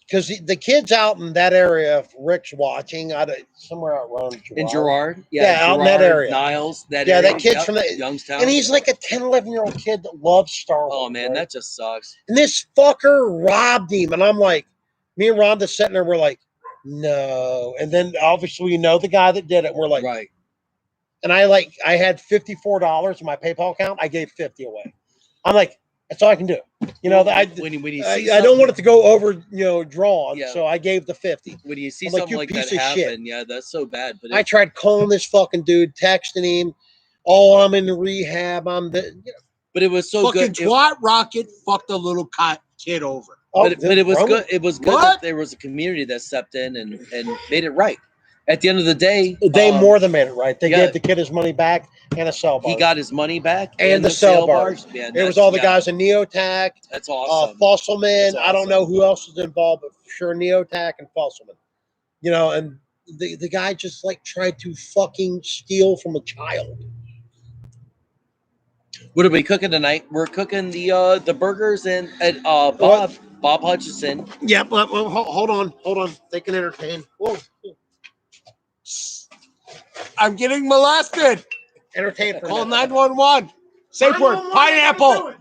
because the kids out in that area, if Rick's watching, somewhere out around In Girard, Yeah, out in that Girard, area. Niles, that Yeah, area. that kid's from the Youngstown. and he's like a 10, 11-year-old kid that loves Star Wars. Oh man, right? that just sucks. And this fucker robbed him, and I'm like, me and Rhonda sitting there, we're like, no. And then obviously we know the guy that did it. We're like, Right. and I had $54 in my PayPal account. I gave 50 away. I'm like, that's all I can do. You know, when you see I don't want it to go over, drawn. Yeah. So I gave the 50. when you see I'm like, something "You like piece that of happen, shit." yeah, that's so bad. But I tried calling this fucking dude, texting him. Oh, I'm in the rehab. but it was so Fucking good. twat rocket fucked a little kid over. But it was Roman- good. It was good What? that there was a community that stepped in and made it right. At the end of the day, They more than made it right. They yeah. gave the kid his money back and a cell bar. he got his money back And the cell bars. Yeah, It was all the guys in Neotac, That's awesome. Fossilman. That's I don't know who else is involved, but for sure Neotac and Fossilman. And the guy just tried to fucking steal from a child. What are we cooking tonight? We're cooking the burgers and Bob Hutchison. Yeah, but hold on. They can entertain. Whoa. I'm getting molested. Entertain for a Call minute. 911. Safe word. Pineapple.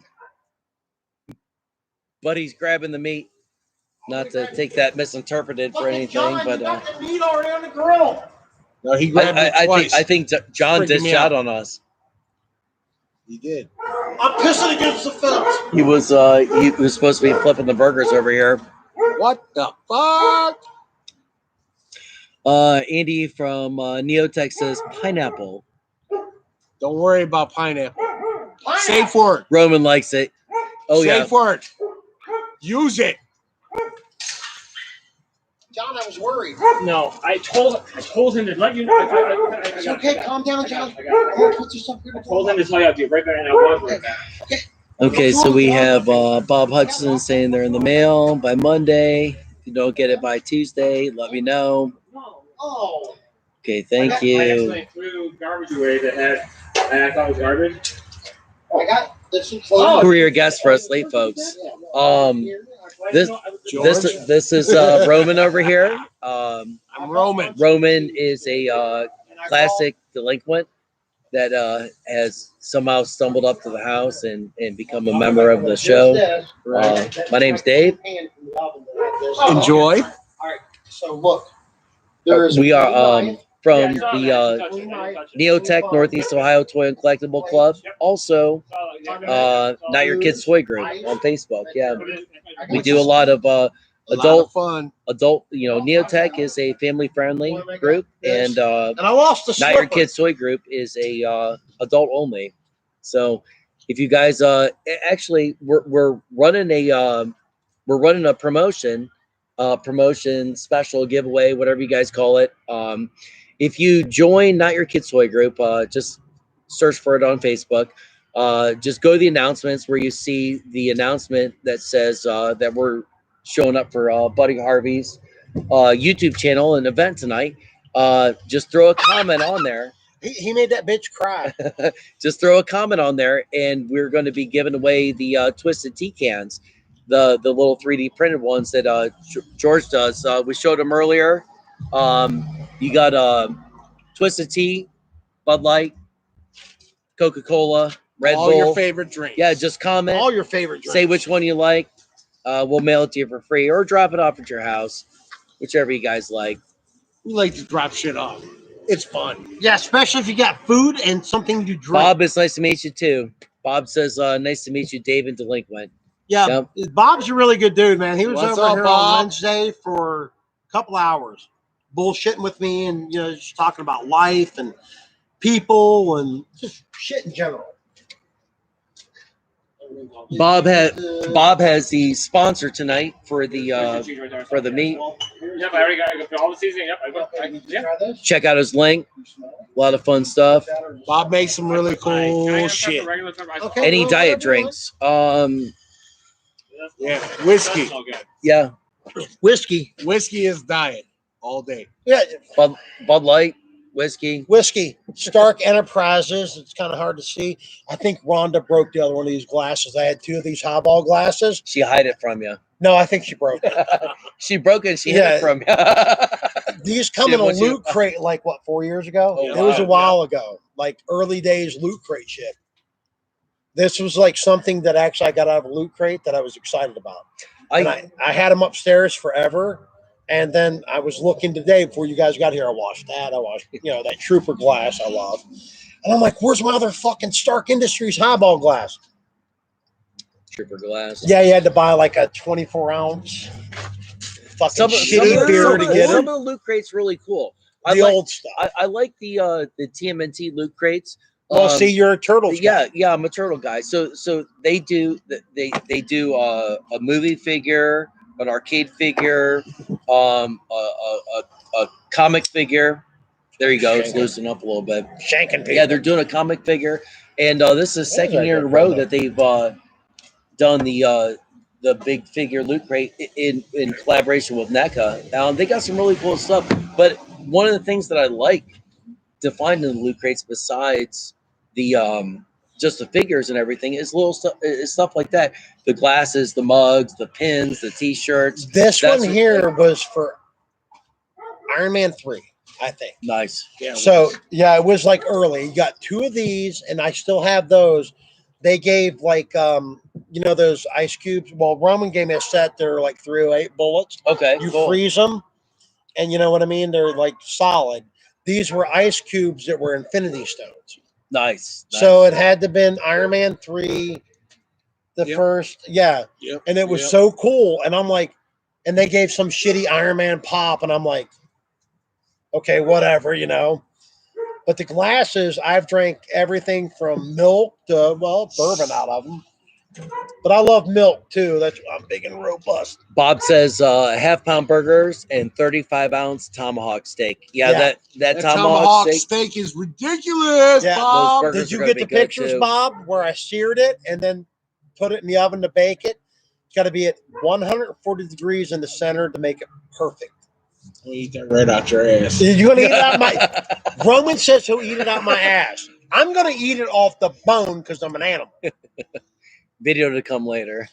Buddy's grabbing the meat. Not to take that misinterpreted for Fucking anything, John, but you got the meat already on the grill. No, he grabbed it twice. I think John Freaking dished me out out. on us. He did. I'm pissing against the fence. He was supposed to be flipping the burgers over here. What the fuck? Andy from Neotech says pineapple. Don't worry about pineapple. Safe word. Roman likes it. Oh Safe word. Use it. John, I was worried. No, I told him to let you know. It's okay, calm down, John. I got it. Put yourself here. I told him to tell you I'll be right back, and I was right back. Okay, so we have Bob Hutchison saying they're in the mail by Monday. If you don't get it by Tuesday, let me know. Oh. Okay, thank I you. accidentally threw garbage away that I thought was garbage. I got this. Career guest for us late folks. This is Roman over here. I'm Roman. Roman is a classic delinquent that has somehow stumbled up to the house and become a member of the show. My name's Dave. Enjoy. All right. So look, We are from the Neotech Northeast Ohio Toy and Collectible Club. Also, Not Your Kid's Toy Group on Facebook. Yeah, we do a lot of adult fun. Neotech is a family-friendly group, and I lost the Not Your slipper. Kid's Toy Group is a adult only. So, if you guys actually we're running a promotion special giveaway, whatever you guys call it. If you join Not Your Kid's Toy Group, just search for it on Facebook. Just go to the announcements where you see the announcement that says that we're showing up for Buddy Harvey's YouTube channel and event tonight. Just throw a comment on there. He made that bitch cry. Just throw a comment on there, and we're going to be giving away the Twisted Tea cans, the little 3D printed ones that George does. We showed him earlier. You got Twisted Tea, Bud Light, Coca-Cola, Red All Bull. your favorite drinks. Yeah, just comment. All your favorite drinks. Say which one you like. We'll mail it to you for free or drop it off at your house, whichever you guys like. We like to drop shit off. It's fun. Yeah, especially if you got food and something to drink. Bob, it's nice to meet you too. Bob says, nice to meet you, Dave and Delinquent. Yeah, Bob's a really good dude, man. He was What's over up, here Bob? on Wednesday for a couple hours, bullshitting with me and just talking about life and people and just shit in general. Bob has the sponsor tonight for the meat. Yep, I already got all the seasoning. Yep, Check out his link. A lot of fun stuff. Bob makes some really cool shit. Okay. Any diet drinks? Yeah, whiskey. Yeah, Whiskey. Whiskey is diet all day. Yeah, Bud Light, whiskey. whiskey. Stark Enterprises. It's kind of hard to see. I think Rhonda broke the other one of these glasses. I had two of these highball glasses. She hide it from you. No, I think she broke it. She broke it. And she hid it from you. These come Dude, in a what's your- loot crate like what 4 years ago? Oh, It was a wow. while ago, like early days loot crate shit. This was like something that actually I got out of a loot crate that I was excited about. And I had them upstairs forever. And then I was looking today before you guys got here. I washed that. I washed, that Trooper glass I love. And I'm like, where's my other fucking Stark Industries highball glass? Trooper glass. Yeah, you had to buy like a 24-ounce fucking shitty beer to get some it. of the loot crates really cool. The old stuff. I like the TMNT loot crates. Well, see, you're a Turtles guy. Yeah, I'm a turtle guy. So they do a movie figure, an arcade figure, a comic figure. There you go. It's loosened up a little bit. Shanking people. Yeah, they're doing a comic figure, and this is the second year in a row that they've done the big figure loot crate in collaboration with NECA. They got some really cool stuff. But one of the things that I like to find in the loot crates, besides the just the figures and everything, is little stuff like that. The glasses, the mugs, the pins, the T-shirts. This one here was for Iron Man 3, I think. Nice. Yeah. So yeah, it was like early. You got 2 of these, and I still have those. They gave like those ice cubes. Well, Roman gave me a set. They're like 308 bullets. Okay. You freeze them, and you know what I mean. They're like solid. These were ice cubes that were Infinity Stones. Nice. So it had to been Iron Man 3, the first, and it was so cool. And I'm like, and they gave some shitty Iron Man pop, and I'm like, okay, whatever, But the glasses, I've drank everything from milk to bourbon out of them. But I love milk too. I'm big and robust. Bob says half-pound burgers and 35-ounce tomahawk steak. Yeah. That tomahawk steak is ridiculous, Yeah. Bob. Did you get the pictures, Bob, where I seared it and then put it in the oven to bake it? It's got to be at 140 degrees in the center to make it perfect. I'll eat that right out your ass. You're going to eat it out my... Roman says he'll eat it out my ass. I'm going to eat it off the bone because I'm an animal. Video to come later.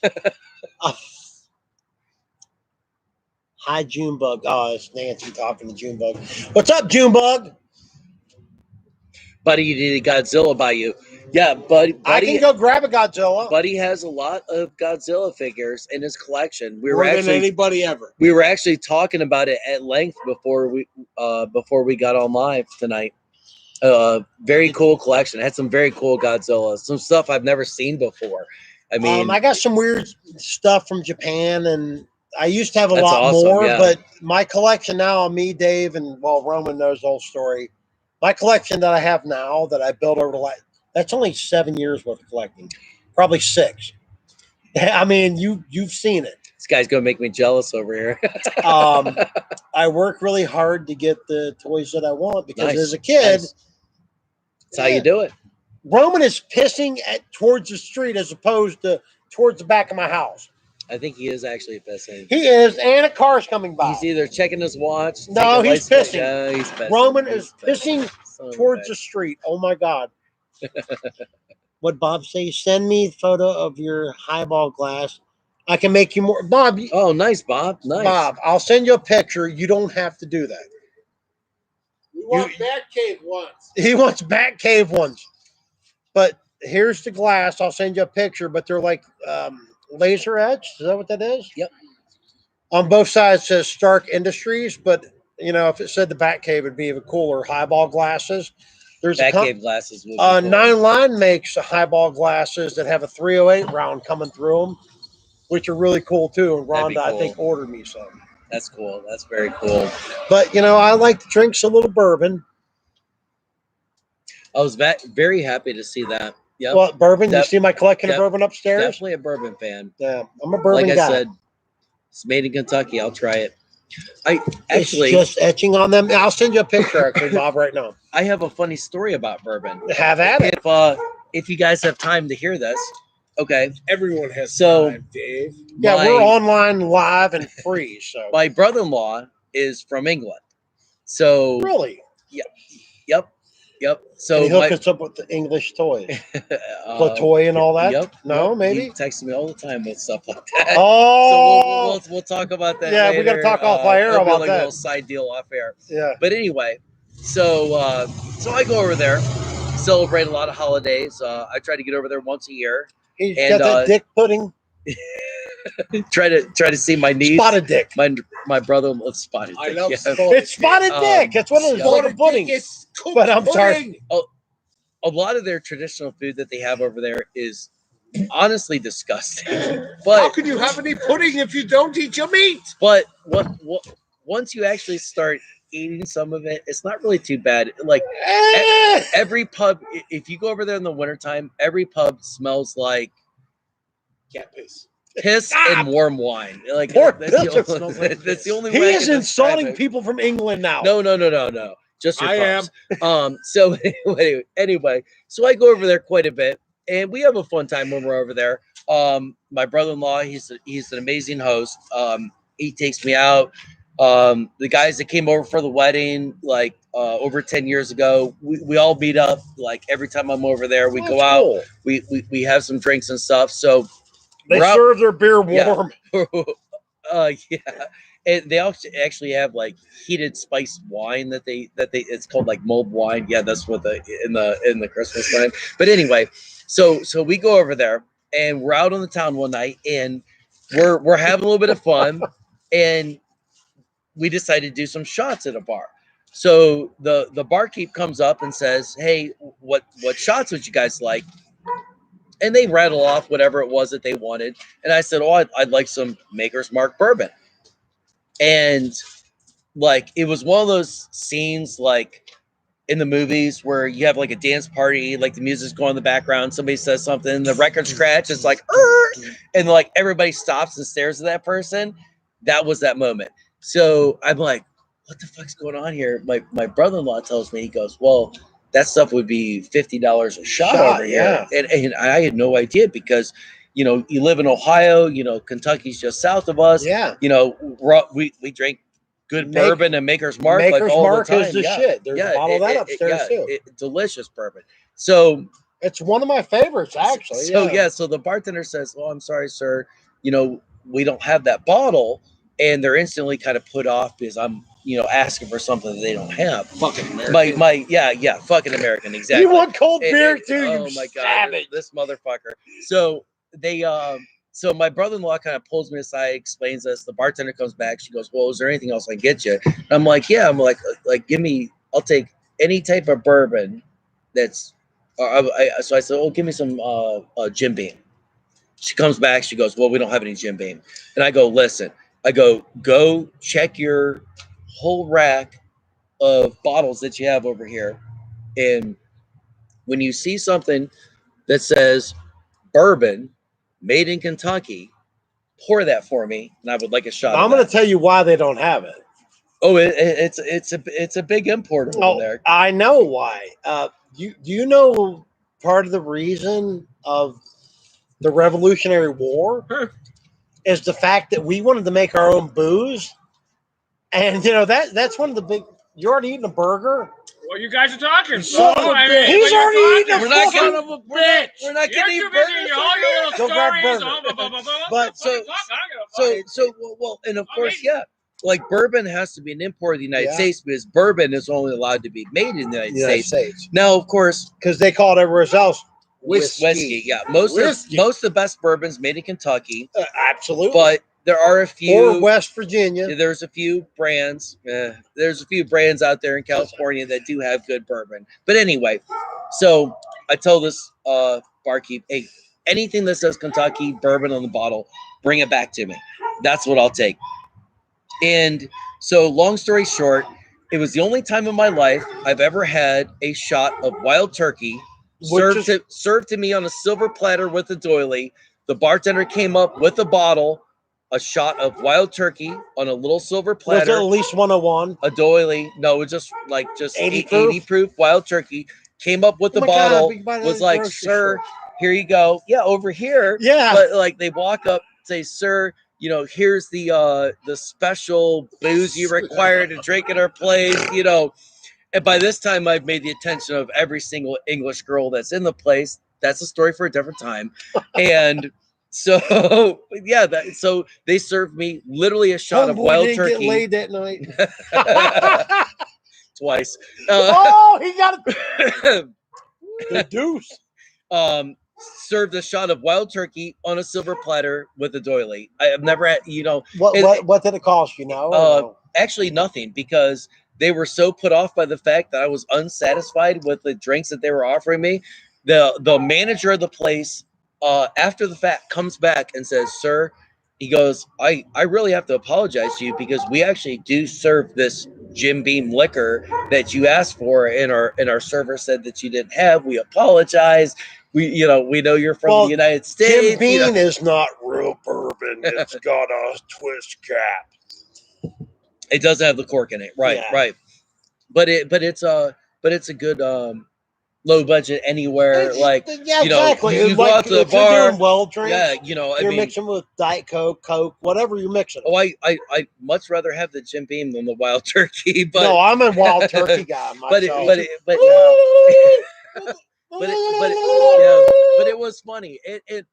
Hi, Junebug. Oh, it's Nancy talking to Junebug. What's up, Junebug? Buddy, you need a Godzilla by you. Yeah, buddy. I can go grab a Godzilla. Buddy has a lot of Godzilla figures in his collection. More than anybody ever. We were actually talking about it at length before we got on live tonight. Very cool collection. It had some very cool Godzillas. Some stuff I've never seen before. I mean, I got some weird stuff from Japan, and I used to have a lot more, but my collection now, me, Dave, and Roman knows the whole story. My collection that I have now that I built over the last, that's only 7 years worth of collecting, probably 6. I mean, you've seen it. This guy's gonna make me jealous over here. I work really hard to get the toys that I want because as a kid, that's how you do it. Roman is pissing towards the street as opposed to towards the back of my house. I think he is actually pissing. He is, and a car's coming by. He's either checking his watch. No, he's pissing. Yeah, he's pissing. Roman is pissing towards the street. Oh my God. What Bob say? Send me a photo of your highball glass. I can make you more. Bob. Oh, nice, Bob. Nice. Bob, I'll send you a picture. You don't have to do that. We want Batcave ones. He wants Batcave ones. But here's the glass. I'll send you a picture, but they're like laser etched. Is that what that is? Yep. On both sides it says Stark Industries, but if it said the Batcave, it'd be even cooler. Highball glasses. There's Batcave glasses. Cool. Nine Line makes highball glasses that have a 308 round coming through them, which are really cool too. And Rhonda, cool. I think, ordered me some. That's cool. That's very cool. But I like to drink some little bourbon. I was very happy to see that. Yeah. Well, bourbon. You see my collection of bourbon upstairs? Definitely a bourbon fan. Yeah, I'm a bourbon guy. Like I said, it's made in Kentucky. I'll try it. It's just etching on them. I'll send you a picture, actually, Bob, right now. I have a funny story about bourbon. Have at it. If you guys have time to hear this, okay. Everyone has time, Dave. Yeah, we're online, live, and free. So my brother-in-law is from England. So really, yep. Yep. Can So he hook us up with the English toys? uh, Toy and all that? Yep. No, yep. maybe? He texts me all the time with stuff like that. Oh! So we'll talk about that Yeah, later. we gotta talk off air It'll be about like that. a little side deal off air. Yeah. But anyway, so I go over there, celebrate a lot of holidays. I try to get over there once a year. He's And, got that dick pudding. try to see my niece. Spotted dick. My brother loves spotted I dick. love yeah. spotted It's spotted dick. That's what it is. yeah. Like a pudding. It's cooked But I'm sorry. pudding. A lot of their traditional food that they have over there is honestly disgusting. How But can you have any pudding if you don't eat your meat? but what once you actually start eating some of it, it's not really too bad. Like every pub, if you go over there in the wintertime, every pub smells like Cat piss. piss and warm wine. Like Poor that's the Bishop only, smells like that's the only He way I is can describe insulting it. people from England now. No. Just your I pubs. So anyway, so I go over there quite a bit, and we have a fun time when we're over there. My brother-in-law, he's an amazing host. He takes me out. The guys that came over for the wedding, like over 10 years ago, we all meet up. Like every time I'm over there, we go out. Cool. We have some drinks and stuff. So They we're out- serve their beer Yeah. warm. yeah, and they actually have like heated spiced wine that they it's called like mulled wine. Yeah, that's what in the Christmas time. But anyway, so we go over there and we're out on the town one night and we're having a little bit of fun and we decided to do some shots at a bar. So the barkeep comes up and says, "Hey, what shots would you guys like?" And they rattle off whatever it was that they wanted. And I said, "Oh, I'd like some Maker's Mark bourbon." And like it was one of those scenes like in the movies where you have like a dance party, like the music's going in the background, somebody says something, the record scratch, it's like, and like everybody stops and stares at that person. That was that moment. So I'm like, what the fuck's going on here? My brother-in-law tells me, he goes, well, that stuff would be $50 a shot over here. And I had no idea because you live in Ohio, Kentucky's just south of us. Yeah. We drink good bourbon and Maker's Mark Maker's like all Mark the time. is the shit. There's a bottle of that upstairs too. Delicious bourbon. So it's one of my favorites, actually. So the bartender says, "Oh, I'm sorry, sir. We don't have that bottle," and they're instantly kind of put off because I'm asking for something that they don't have. Fucking American. Fucking American, exactly. You want cold beer too? Oh you my god, savage. this motherfucker. So they so my brother-in-law kind of pulls me aside, explains this. The bartender comes back. She goes, "Well, is there anything else I can get you?" And I'm like, "Yeah." I'm like, I'll take any type of bourbon that's. So I said, "Oh, give me some Jim Beam." She comes back. She goes, "Well, we don't have any Jim Beam." And I go, "Listen." I go check your whole rack of bottles that you have over here, and when you see something that says bourbon made in Kentucky, pour that for me, and I would like a shot. I'm going to tell you why they don't have it. Oh, it's a big import over there. I know why. Do you know part of the reason of the Revolutionary War is the fact that we wanted to make our own booze, and that's one of the big. You're already eating a burger. Well, you guys are talking. He's already eating a We're not fucking getting we're not getting You're too burgers busy. over All your here. little Go grab stories. burger. But so well, and of course, yeah, like bourbon has to be an import of the United States because bourbon is only allowed to be made in the United States. Now, of course, because they call it everywhere else whiskey. Yeah, most of the best bourbons made in Kentucky. Absolutely, but there are a few. Or West Virginia. There's a few brands. There's a few brands out there in California that do have good bourbon. But anyway, so I tell this barkeep, hey, anything that says Kentucky bourbon on the bottle, bring it back to me. That's what I'll take. And so, long story short, it was the only time in my life I've ever had a shot of wild turkey served to me on a silver platter with a doily. The bartender came up with a bottle, a shot of wild turkey on a little silver platter. Was it at least 101? A doily. No, it was just 80 proof wild turkey. Came up with the bottle. Was like, sir, here you go. Yeah, over here. Yeah. But like they walk up, say, sir, here's the special booze you require to drink at our place, And by this time, I've made the attention of every single English girl that's in the place. That's a story for a different time. And so, yeah, so they served me literally a shot of Homeboy wild didn't get turkey laid that night. twice. Oh, he got the deuce. Served a shot of wild turkey on a silver platter with a doily. I have never had, What did it cost? You know? No? Actually nothing, because they were so put off by the fact that I was unsatisfied with the drinks that they were offering me. The manager of the place, after the fact, comes back and says, "Sir," he goes, I really have to apologize to you, because we actually do serve this Jim Beam liquor that you asked for, and our server said that you didn't have. We apologize. We know you're from the United States. Jim Beam is not real bourbon. It's got a twist cap. It does have the cork in it, right? Yeah. Right. But it's a good low budget anywhere. Exactly. You go out to the if bar. You're doing well drinks. Yeah, you're mixing with Diet Coke, whatever you're mixing. Oh, I much rather have the Jim Beam than the wild turkey. But no, I'm a wild turkey guy myself. But it was funny.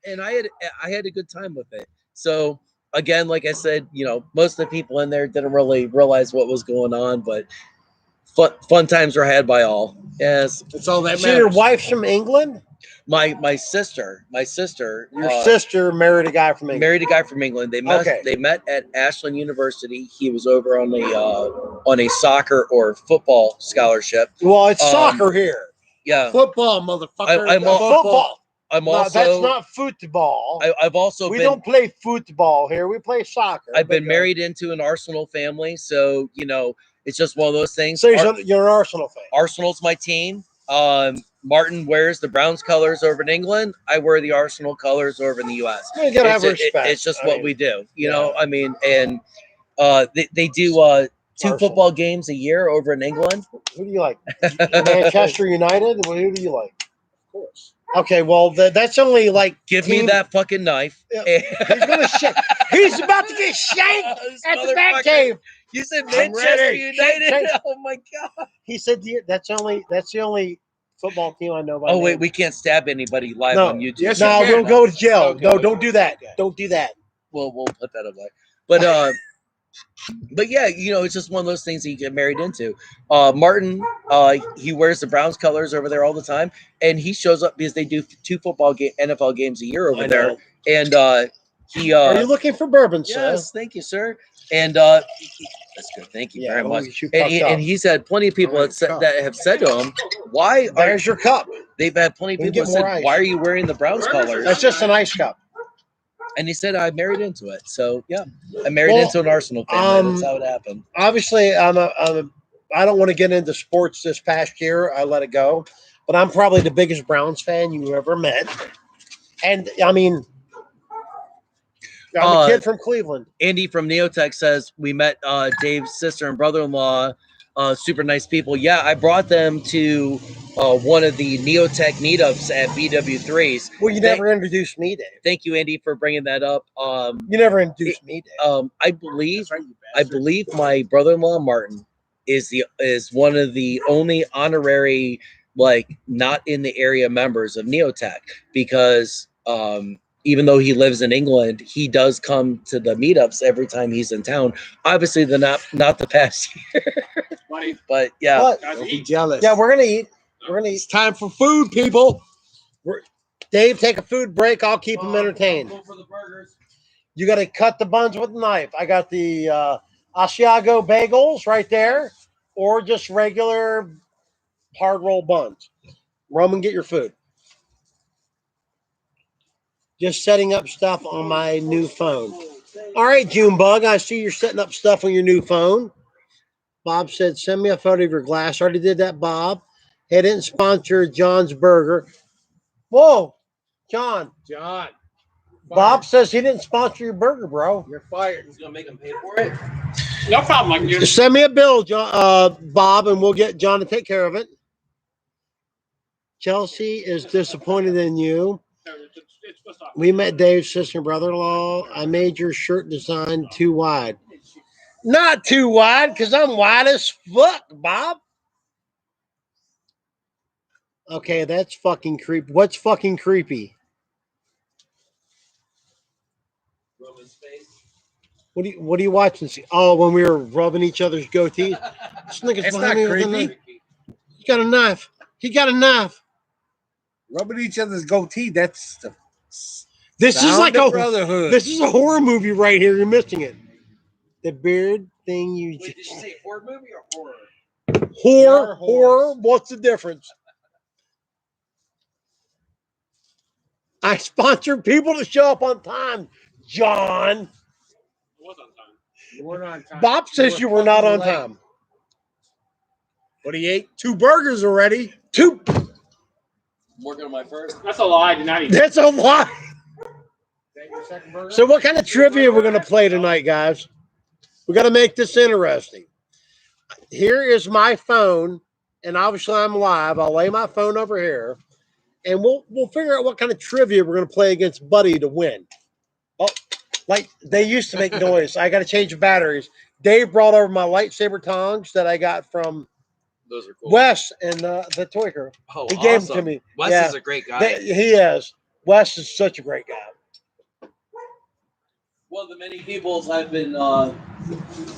And I had a good time with it. So again, like I said, most of the people in there didn't really realize what was going on, but fun times were had by all. Yes, it's all that So matters. your wife's from England? My sister. Your sister married a guy from England. Married a guy from England. They met. Okay. They met at Ashland University. He was over on a soccer or football scholarship. Well, it's soccer here. Yeah, football, motherfucker. I'm all football. I'm No, also. that's not football. I've also. We don't play football here. We play soccer. I've been married into an Arsenal family, so it's just one of those things. So you're an Arsenal fan. Arsenal's my team. Martin wears the Browns colors over in England. I wear the Arsenal colors over in the U.S. You gotta have respect. It's just what we do, you know. I mean, and they do two football games a year over in England. Who do you like? Manchester United. Who do you like? Of course. Okay, well that's only like. Give me that fucking knife. He's gonna He's about to get shanked at the back cave. You said Manchester United. Shake. Oh my god. He said that's the only football team I know. Oh wait, we can't stab anybody live on YouTube. Yes, no, we'll go to jail. Okay, no, don't do that. Okay. Don't do that. We'll put that away. But yeah, it's just one of those things that you get married into. Martin, he wears the Browns colors over there all the time, and he shows up because they do two NFL games a year over there. And he are you looking for bourbon, sir? Yes, thank you, sir. And that's good. Thank you very much. And he's had plenty of people that have said to him, "Why?" There's your cup. They've had plenty of people that said, "Why are you wearing the Browns colors?" That's just an ice cup. And he said, "I married into it." So yeah, I married into an Arsenal family. That's how it happened. Obviously, I don't want to get into sports this past year. I let it go, but I'm probably the biggest Browns fan you ever met. And I mean, I'm a kid from Cleveland. Andy from Neotech says we met Dave's sister and brother-in-law. Super nice people. Yeah, I brought them to one of the Neotech meetups at BW3's. Well, you never introduced me, Dave. Thank you, Andy, for bringing that up. You never introduced me, Dave. I believe my brother-in-law Martin is one of the only honorary not in the area members of Neotech, because even though he lives in England, he does come to the meetups every time he's in town. Obviously, not the past year. But yeah, don't be jealous. Yeah, we're gonna eat. It's time for food, people. Dave, take a food break. I'll keep them entertained. Go for the burgers. You got to cut the buns with a knife. I got the Asiago bagels right there, or just regular hard roll buns. Roman, get your food. Just setting up stuff on my new phone. All right, Junebug, I see you're setting up stuff on your new phone. Bob said, send me a photo of your glass. I already did that, Bob. He didn't sponsor John's Burger. Whoa, John. Bob says he didn't sponsor your burger, bro. You're fired. He's going to make him pay for it? No problem. Just send me a bill, John, Bob, and we'll get John to take care of it. Chelsea is disappointed in you. We met Dave's sister and brother-in-law. I made your shirt design too wide. Not too wide, because I'm wide as fuck, Bob. Okay, that's fucking creepy. What's fucking creepy? Roman's face. What are you watching? Oh, when we were rubbing each other's goatees. This nigga's It's behind not me with a creepy. knife. He got a knife. He got a knife. Rubbing each other's goatee. That's the This is sound like of a brotherhood. this is a horror movie right here. You're missing it. The beard thing you Wait, did you say horror movie or horror? horror. What's the difference? I sponsor people to show up on time, John. It was on time. You weren't on time. Bob says you were not on fucking late. time. But he ate 2 burgers already. Two. Working on my first. That's a lie. I did not eat. That's a lot. That your second burger? So, what kind of trivia we're gonna play tonight, guys? We got to make this interesting. Here is my phone, and obviously I'm live. I'll lay my phone over here, and we'll figure out what kind of trivia we're gonna play against Buddy to win. Oh, like they used to make noise. I got to change the batteries. Dave brought over my lightsaber tongs that I got from Those are cool. Wes and the toy crew. Oh, He gave them to me. Wes Yeah. is a great guy. He is. Wes is such a great guy. One of the many people I've been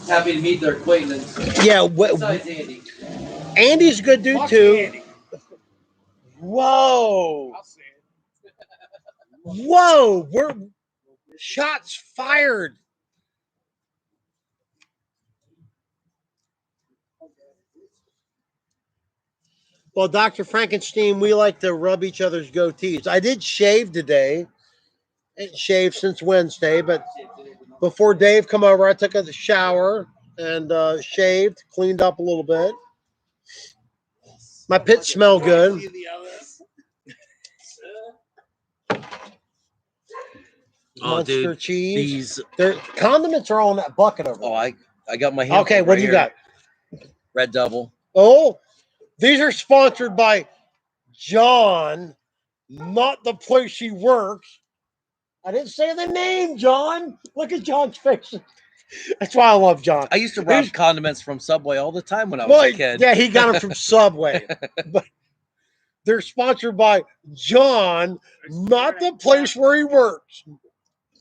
happy to meet their acquaintance. Yeah, Besides Andy. Andy's a good dude Fuck too. Andy. Whoa, I'll say it. whoa! We're shots fired. Well, Dr. Frankenstein, we like to rub each other's goatees. I did shave today. I ain't shaved since Wednesday, but before Dave come over, I took a shower and shaved, cleaned up a little bit. My pits smell good. Oh, Monster dude, cheese. these. Their condiments are all in that bucket over Oh, there. I got my hand. Okay, what do you got? Red Devil. Oh, these are sponsored by John, not the place he works. I didn't say the name, John. Look at John's face. That's why I love John. I used to rob He's- condiments from Subway all the time when I was Well, a kid. yeah, he got them from Subway. But they're sponsored by John, not the place where he works.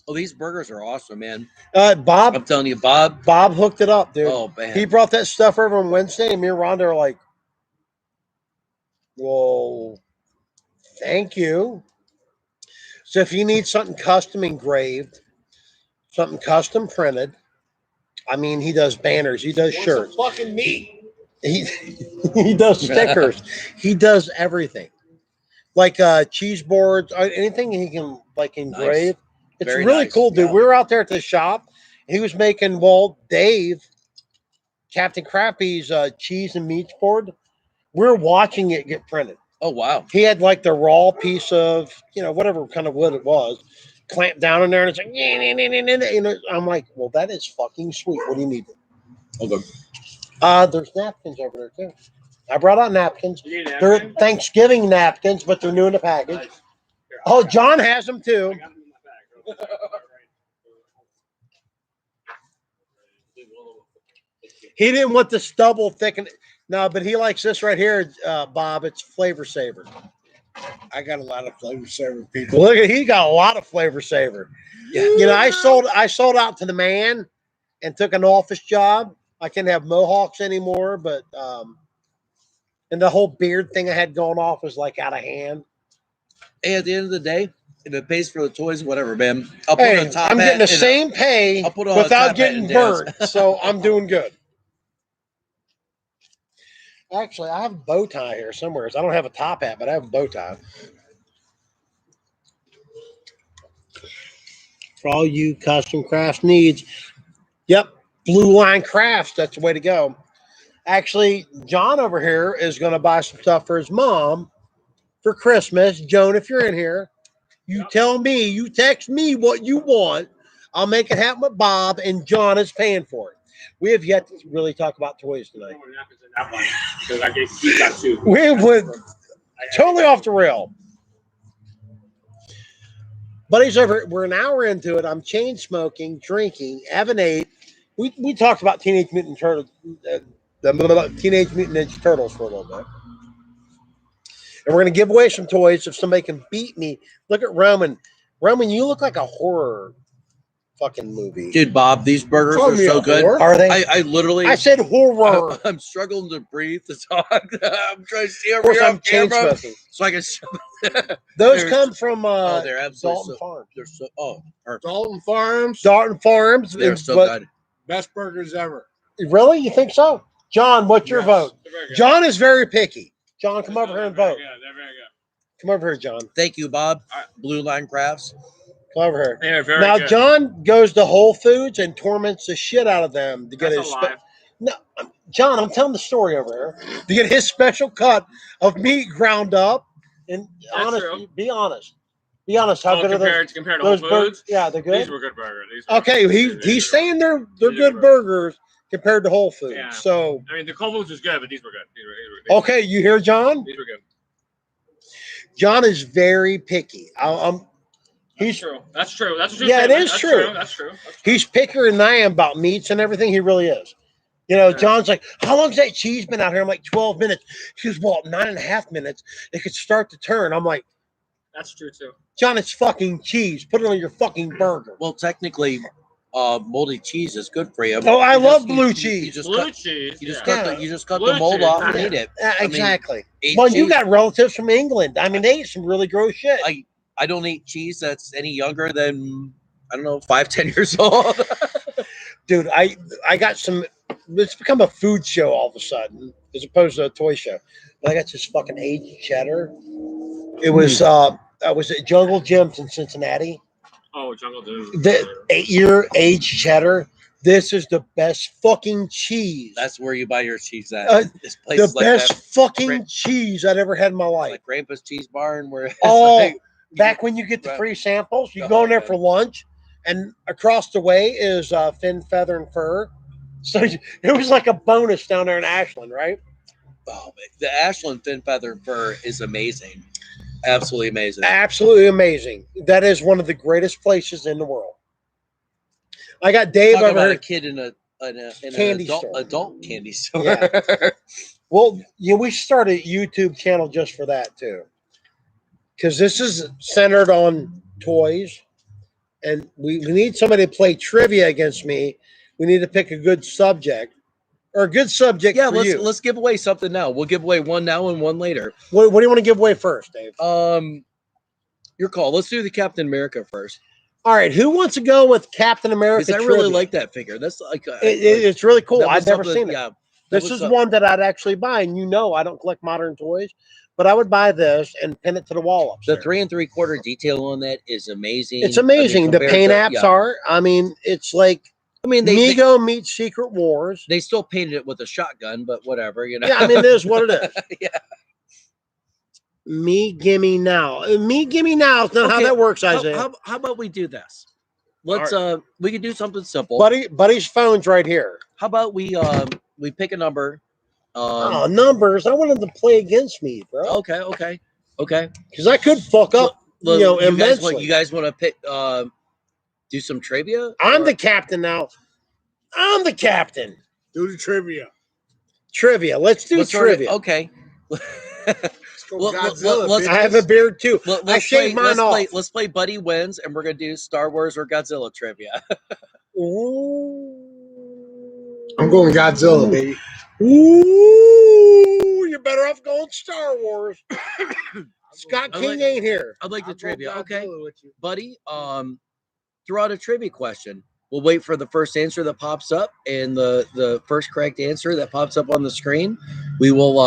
Oh, these burgers are awesome, man. Bob I'm telling you, Bob. hooked it up, dude. Oh man, He brought that stuff over on Wednesday, and me and Rhonda are like, "Whoa, thank you." So if you need something custom engraved, something custom printed, I mean, he does banners, he does shirts, Fucking meat. he he does stickers, he does everything, like cheese boards, anything he can like engrave. It's Very really nice. cool, dude. Yeah. We were out there at the shop. He was making Dave, Captain Crappy's cheese and meats board. We're watching it get printed. Oh wow. He had like the raw piece of, whatever kind of wood it was, clamped down in there, and it's like, I'm like, well, that is fucking sweet. What do you need? Okay. There's napkins over there too. I brought out napkins. You need an They're napkin? Thanksgiving napkins, but they're new in the package. Nice. Oh, John has them too. I got them in my bag. He didn't want the stubble thickened. No, but he likes this right here, Bob. It's Flavor Saver. I got a lot of flavor saver people. Look at he got a lot of Flavor Saver. Yeah. I sold out to the man and took an office job. I can't have mohawks anymore, but and the whole beard thing I had going off was like out of hand. Hey, at the end of the day, if it pays for the toys, whatever, man. I'll put Hey, on a top I'm hat getting the and same pay I'll put on a top without hat getting and dance. burnt, so I'm doing good. Actually, I have a bow tie here somewhere. I don't have a top hat, but I have a bow tie. For all you custom crafts needs, yep, Blue Line Crafts. That's the way to go. Actually, John over here is going to buy some stuff for his mom for Christmas. Joan, if you're in here, you tell me, you text me what you want. I'll make it happen with Bob, and John is paying for it. We have yet to really talk about toys tonight. Because I guess he got two. We went totally off the rail. Buddy's over. We're an hour into it. I'm chain smoking, drinking. Evan ate. We talked about Teenage Mutant Turtles, the Teenage Mutant Ninja Turtles for a little bit. And we're going to give away some toys if somebody can beat me. Look at Roman. Roman, you look like a horror fucking movie. Dude, Bob, these burgers Call are me so a good. whore? Are they? I literally, I said horror. I'm struggling to breathe to talk. I'm trying to see Of over course, here I'm on chain camera smoking. so I can shove Those They're- come from Oh, they're absolutely Dalton so, Farms. they're so, oh, perfect. Dalton Farms, Dalton Farms. They're so but good. best burgers ever. really, you think so? John, what's your Yes. vote? They're very good. John is very picky. John, come over here They're and very vote. good. They're very good. Come over here, John. Thank you, Bob. Blue Line Crafts. Come over here. They are very Now, good. John goes to Whole Foods and torments the shit out of them to get That's his. a lie. No, John, I'm telling the story over here. To get his special cut of meat ground up. And That's honest, true. be honest. Be honest. How good are those? compared to Whole Those burgers? Foods? Yeah, they're good. These were good burgers. These were- Okay, these he's were- saying they're These are good good burgers compared to Whole Foods. Yeah. So I mean, the Whole Foods was good, but these were good. These were okay, you hear John? These were good. John is very picky. That's He's true. That's true. That's what you're Yeah, it saying. is That's true. That's true. That's true. he's pickier than I am about meats and everything. He really is. You know, Yeah. John's like, how long's that cheese been out here? I'm like, 12 minutes. He goes, well, 9.5 minutes. It could start to turn. I'm like, That's true too. John, it's fucking cheese. Put it on your fucking burger. Well, technically, moldy cheese is good for you. Oh, I You love just- blue you cheese. just Blue cut, cheese. you just yeah. cut the, you just cut Blue the mold cheese, off not and it. eat it. Yeah, I mean, exactly. Eat Well, you cheese- got relatives from England. I mean, they eat some really gross shit. I don't eat cheese that's any younger than, I don't know, 5-10 years old. Dude, I got some. It's become a food show all of a sudden, as opposed to a toy show. But I got this fucking aged cheddar. It was at Jungle Gyms in Cincinnati. Oh, Jungle Doom. The 8-year aged cheddar. This is the best fucking cheese. That's where you buy your cheese at. This the place is like best that, fucking Great. cheese I'd ever had in my life. like Grandpa's Cheese Barn, where it's Oh, like, back when you get the Right. free samples, you Oh, go in there okay. for lunch, and across the way is Fin, Feather, and Fur. So it was like a bonus down there in Ashland, right? oh, man, the Ashland Thin Feather Fur is amazing, absolutely amazing. Absolutely amazing. That is one of the greatest places in the world. I got Dave Talk over about here. a kid in a Candy adult, store. adult candy store. Yeah. Well, yeah, we started a YouTube channel just for that too, because this is centered on toys, and we need somebody to play trivia against me. We need to pick a good subject, or a good subject Yeah, for let's you. let's give away something now. We'll give away one now and one later. What do you want to give away first, Dave? Your call. Let's do the Captain America first, All right, who wants to go with Captain America? because I really trivia? like that figure. That's like It's really cool. that was I've never something- seen it. Yeah, that This was is some- one that I'd actually buy, and you know I don't collect modern toys, but I would buy this and pin it to the wall The upstairs. 3 3/4 detail on that is amazing. It's amazing. The compared paint to- apps yeah. are. I mean, it's like I mean, they Mego meets Secret Wars. they still painted it with a shotgun, but whatever, you know. Yeah, I mean, it is what it is. Yeah. Me, gimme now. Me, gimme now is not how Okay, that works, How, Isaiah. how about we do this? Let's we could do something simple. Buddy's phone's right here. How about we pick a number? Oh, numbers. I want him to play against me, bro. Okay. Because I could fuck up, immensely. You guys want to pick do some trivia? I'm Or- the captain now. I'm the captain. Do the trivia. Trivia. Let's do Let's start it- trivia. Okay. Let's go Well, Godzilla, let's- bitch. I have a beard too. Let's I shaved play, mine off. Let's play Buddy Wins, and we're gonna do Star Wars or Godzilla trivia. Ooh. I'm going Godzilla, baby. Ooh, you're better off going Star Wars. Scott I King like- ain't here. I'd like the I'll go trivia. Okay, Godzilla with you. Buddy. Throw out a trivia question. We'll wait for the first answer that pops up, and the first correct answer that pops up on the screen. We will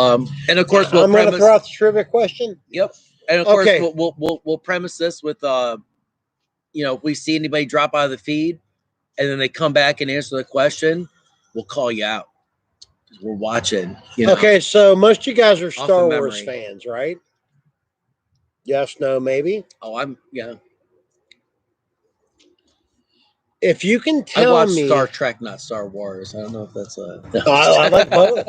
and of course we'll I'm going to premise. throw out the trivia question. Yep. And of Okay. course we'll premise this with if we see anybody drop out of the feed and then they come back and answer the question, we'll call you out. 'Cause we're watching. Okay, so most of you guys are Off of Star Wars memory. fans, right? Yes, no, maybe. Oh, yeah. If you can I tell watch me, Star Trek, not Star Wars. I don't know if that's a. I like both.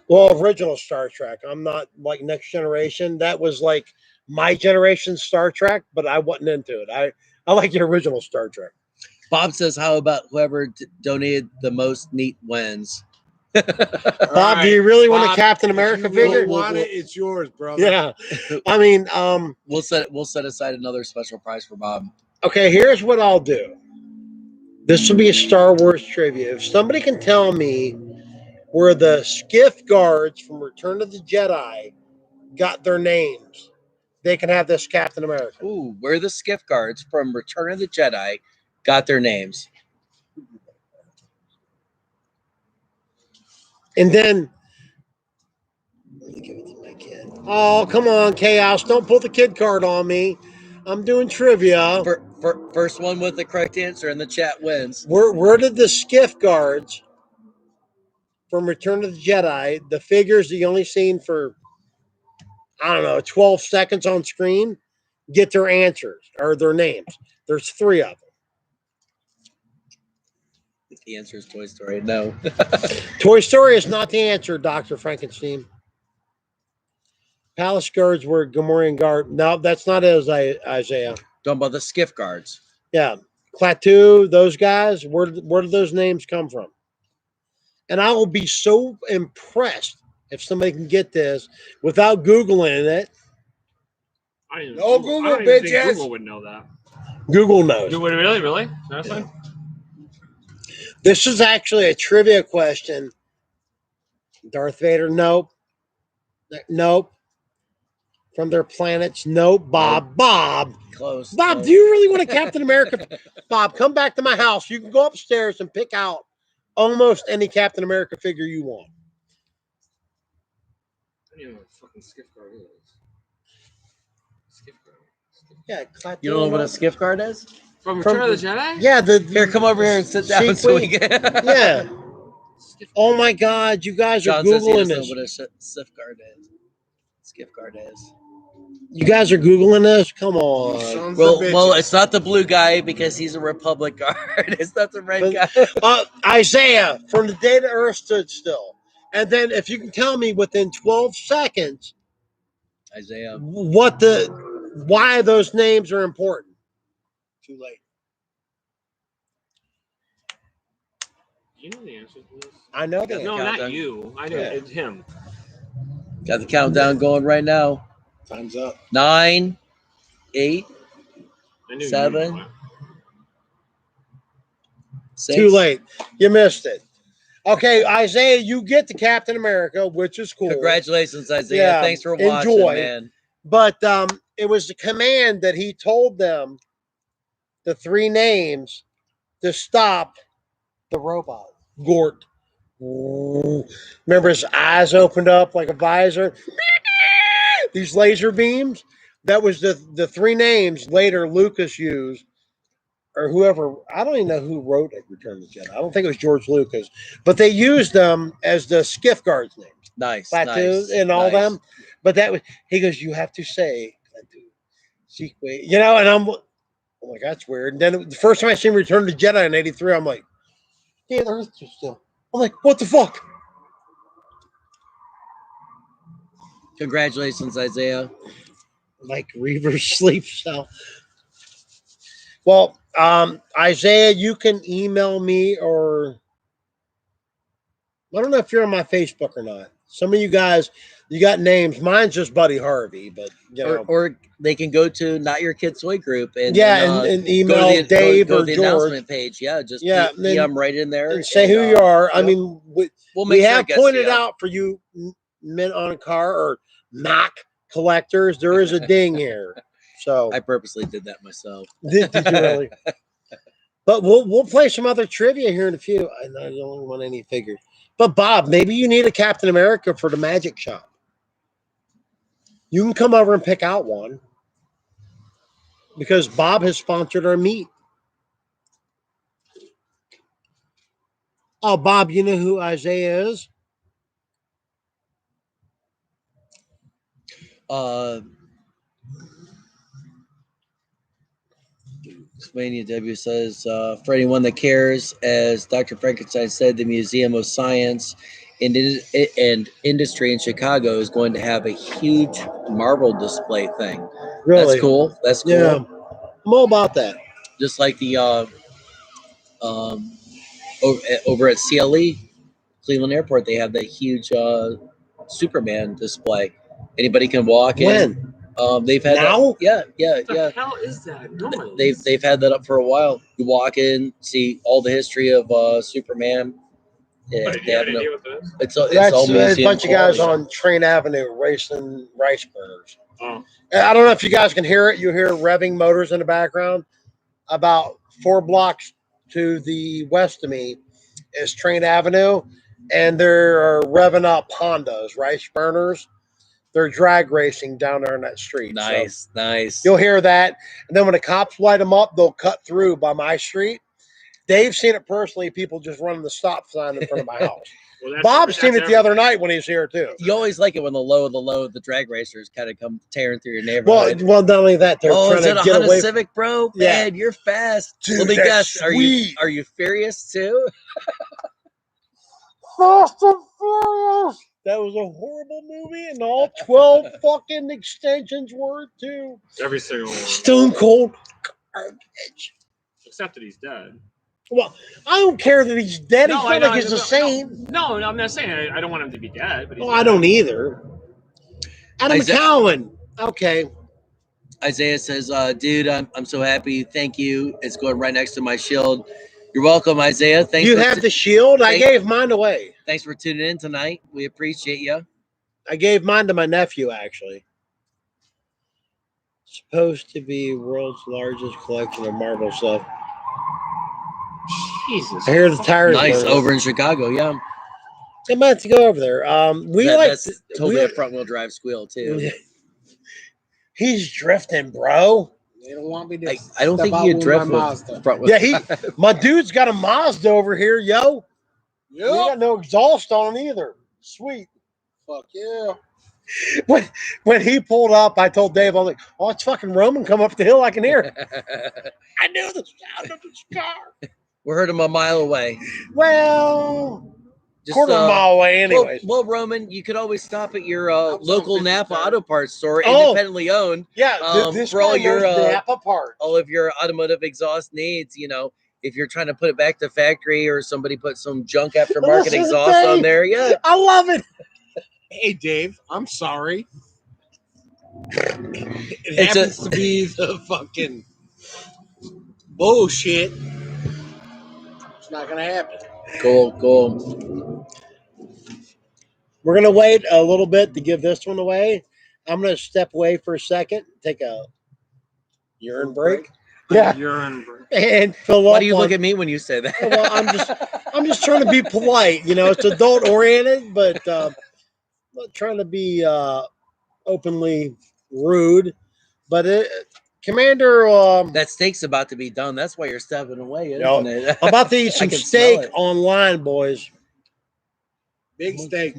Well, original Star Trek. I'm not like Next Generation. That was like my generation's Star Trek, but I wasn't into it. I like the original Star Trek. Bob says, "How about whoever donated the most meat wins?" Bob, do you really want a Captain America If you really figure? want it, it's yours, brother. Yeah. I mean, We'll set aside another special prize for Bob. okay, here's what I'll do. This will be a Star Wars trivia. If somebody can tell me where the skiff guards from Return of the Jedi got their names, they can have this Captain America. Ooh, where the skiff guards from Return of the Jedi got their names. And then, let me give it to my kid. Oh, come on, Chaos. Don't pull the kid card on me. I'm doing trivia. First one with the correct answer in the chat wins. Where did the skiff guards from Return of the Jedi, the figures that you only seen for, I don't know, 12 seconds on screen, get their answers or their names? There's 3 of them. The answer is Toy Story. No. Toy Story is not the answer, Dr. Frankenstein. Palace guards were Gamorrean guard. No, that's not Isaiah. Talking about the skiff guards. Yeah. Klaatu, those guys, where do those names come from? And I will be so impressed if somebody can get this without Googling it. No Google, I don't even think bitches. Google would know that. Google knows. You would really? Seriously? This is actually a trivia question. Darth Vader, nope. Nope. From their planets, nope. Bob. Close. Bob, close. do you really want a Captain America? Bob, come back to my house. You can go upstairs and pick out almost any Captain America figure you want. I don't even know what fucking skiff guard is. Skiff guard. Yeah, You don't know what a skiff guard is? From Return of the Jedi? Yeah, Here, come over here and sit down so we can. Yeah. Oh my God, you guys are John says he Googling doesn't know this. what a skiff guard is. Skiff guard is. You guys are Googling this? Come on. Well, it's not the blue guy because he's a Republic guard. It's not the red guy. Isaiah, from the day the Earth stood still. And then if you can tell me within 12 seconds, Isaiah. why those names are important. Too late. You know the answer to this? I know that. No, countdown. not you. I know it's him. Got the countdown going right now. Time's up. 9, 8, I knew 7. You knew it. 6. Too late. You missed it. Okay, Isaiah, you get the Captain America, which is cool. Congratulations, Isaiah. Yeah, Thanks for watching, enjoy. man. But it was the command that he told them, the 3 names, to stop the robot. Gort. Ooh. Remember his eyes opened up like a visor? These laser beams? That was the 3 names later Lucas used, or whoever. I don't even know who wrote it, Return of the Jedi. I don't think it was George Lucas. But they used them as the skiff guards' names. Nice. Klaatu Nice, and all nice. them. But that was, he goes, you have to say Klaatu. Sequay. You know, and I'm like, that's weird. And then the first time I seen Return of the Jedi in '83, I'm like, yeah, the Earth is still. I'm like, what the fuck? Congratulations, Isaiah. Like Reaver's sleep cell. Well, Isaiah, you can email me, or I don't know if you're on my Facebook or not. Some of you guys, you got names. Mine's just Buddy Harvey, but you know. Or they can go to Not Your Kid Toy Group and and email Dave go or to the George. announcement page. Yeah, just DM right in there and say who you are. Yep. I mean, we have pointed out for you men on a car or Mac collectors, there is a ding here. So I purposely did that myself. Did you really? But we'll play some other trivia here in a few. I don't want any figures. But Bob, maybe you need a Captain America for the magic shop. You can come over and pick out one, because Bob has sponsored our meet. Oh, Bob, you know who Isaiah is? Mania W says, for anyone that cares, as Dr. Frankenstein said, the Museum of Science and Industry in Chicago is going to have a huge Marvel display thing. Really? That's cool. That's cool. Yeah. I'm all about that. Just like the over at CLE, Cleveland Airport. They have that huge Superman display. Anybody can walk in. When? They've had Now? that. Yeah. What the hell is that noise? They've had that up for a while. You walk in, see all the history of Superman. Yeah, What, do you have any idea what that is? it's That's all a museum bunch of guys quality. on Train Avenue racing rice burners. Oh. I don't know if you guys can hear it. You hear revving motors in the background. About 4 blocks to the west of me is Train Avenue, and they're revving up Hondas, rice burners. They're drag racing down there in that street. Nice, So nice. you'll hear that. And then when the cops light them up, they'll cut through by my street. Dave's seen it personally. People just running the stop sign in front of my house. Well, Bob's seen it the other everything. night when he was here too. You always like it when the drag racers kind of come tearing through your neighborhood. Well, not only that, they're Oh, is trying it to a get Honda away. Civic, bro? Yeah. Man, you're fast. Dude, Let me that's guess. sweet. Are you furious too? Fast and Furious. That was a horrible movie, and all 12 fucking extensions were too. Every single one. Stone Cold garbage. Except that he's dead. Well, I don't care that he's dead. No, He's I not know, like he's I the know. same. No, I'm not saying I don't want him to be dead. But he's Well, I don't either. Adam McCowan. Okay. Isaiah says, dude, I'm so happy. Thank you. It's going right next to my shield. You're welcome, Isaiah. Thanks. You have the shield? I gave mine away. Thanks for tuning in tonight. We appreciate you. I gave mine to my nephew, actually. Supposed to be world's largest collection of Marvel stuff. Jesus. I hear the tires. Nice. burning. Over in Chicago, yeah. I might have to go over there. That's totally a front wheel drive squeal too. He's drifting, bro. They don't want me to. I don't think you drift with front wheel. Yeah, my dude's got a Mazda over here, yo. Yep. We got no exhaust on it either. Sweet. Fuck yeah. When he pulled up, I told Dave, I was like, "Oh, it's fucking Roman come up the hill. I can hear it." I knew the sound of his car. We heard him a mile away. Well, Just, quarter mile away, anyways. Well, Roman, you could always stop at your local Napa 53rd. Auto Parts store, Oh. independently owned. Yeah, this for all guy your knows Napa parts. all of your automotive exhaust needs. You know, if you're trying to put it back to factory or somebody put some junk aftermarket Listen, exhaust Dave, on there, yeah. I love it. Hey, Dave, I'm sorry. It It's happens to be the fucking bullshit. It's not gonna happen. Cool. We're gonna wait a little bit to give this one away. I'm gonna step away for a second, take a urine break. Yeah, Urine. and fill up. Why do you on, look at me when you say that? Well, I'm just trying to be polite. You know, it's adult oriented, but I'm not trying to be openly rude. But Commander, That steak's about to be done. That's why you're stepping away, isn't No, it? I'm about to eat I some can steak smell it. online, boys. Big steak.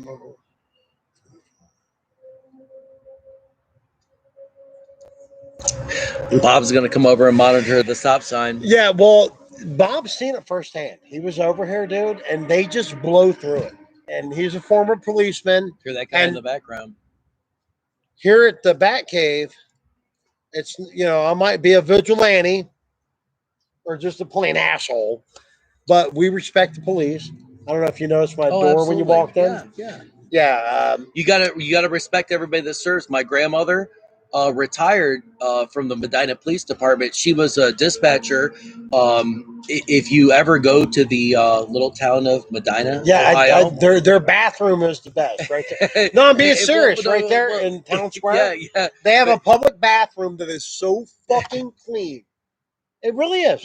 Bob's gonna come over and monitor the stop sign. Yeah, well, Bob's seen it firsthand. He was over here, dude, and they just blow through it. And he's a former policeman. Hear that guy in And- the background. Here at the Batcave, it's, you know, I might be a vigilante or just a plain asshole, but we respect the police. I don't know if you noticed my door when you absolutely. walked in. Yeah. Yeah. You gotta respect everybody that serves. My grandmother retired from the Medina Police Department. She was a dispatcher. If you ever go to the little town of Medina, Ohio, their bathroom is the best, right there. No, I'm being serious. Right there in Town Square, yeah. they have a public bathroom that is so fucking clean. It really is.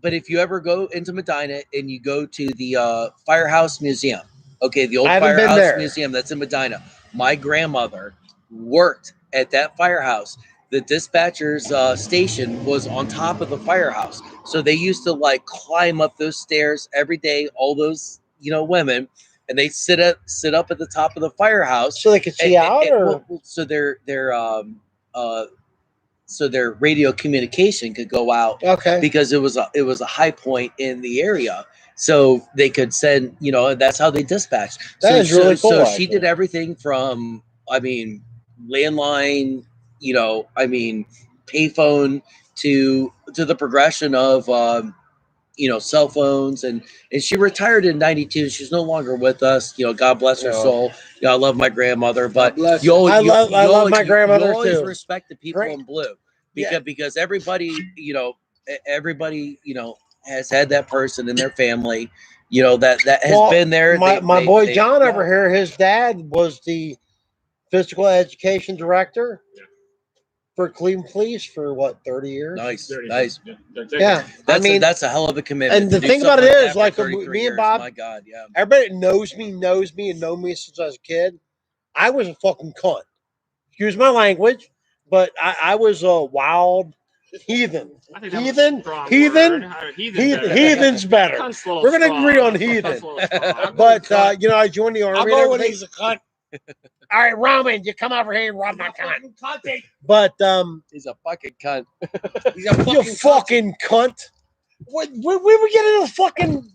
But if you ever go into Medina and you go to the Firehouse Museum, okay, the old I haven't been Firehouse there. Museum that's in Medina, my grandmother worked at that firehouse. The dispatcher's station was on top of the firehouse, so they used to like climb up those stairs every day. All those women, and they sit up at the top of the firehouse so they could see out, or so their radio communication could go out. Okay. Because it was a high point in the area, so they could send. That's how they dispatched. That is really cool. So actually. she did everything from, landline, payphone to the progression of cell phones, and she retired in '92. She's no longer with us. God bless her soul. I love my grandmother, but I love my grandmother you always too. respect the people in blue because everybody has had that person in their family, that has been there. My boy John over here, his dad was the physical education director for Cleveland Police for what, 30 years? Nice. Yeah, that's a hell of a commitment. And the thing about it is, like me and Bob, my God, yeah. Everybody that knows me and know me since I was a kid. I was a fucking cunt. Excuse my language, but I was a wild heathen. Heathen's better. We're gonna agree on heathen. But I joined the army. I'll go when he's a cunt. All right, Roman, you come over here and rub my cunt. But he's a fucking cunt. He's a fucking cunt. What we were getting a fucking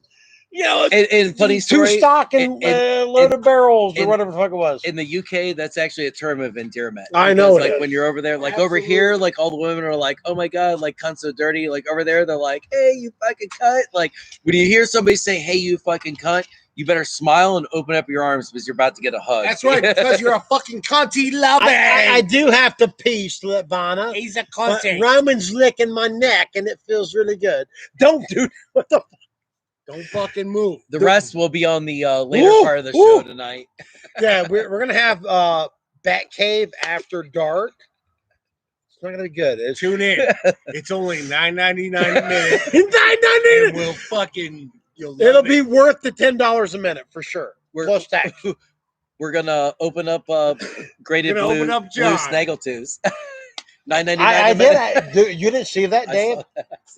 and funny story, 2 stock and loaded barrels or whatever the fuck it was. In the UK, that's actually a term of endearment. I know. Like when you're over there, like over here, like all the women are like, "Oh my God, like cunt's so dirty." Like over there, they're like, "Hey, you fucking cunt." Like when you hear somebody say, "Hey, you fucking cunt," you better smile and open up your arms because you're about to get a hug. That's right, because you're a fucking cunty lover. I do have to pee, Slipvana. He's a cunty. Roman's licking my neck, and it feels really good. Don't do what the. Don't fucking move. The rest will be on the later part of the show tonight. Yeah, we're gonna have Bat Cave after dark. It's not gonna be good. Tune in. It's only $9.99 a minute. $9.99. We'll fucking. It'll be worth the $10 a minute for sure. Plus tax. We're gonna open up graded blue snaggletooths. $9.99. I did. You didn't see that, Dave?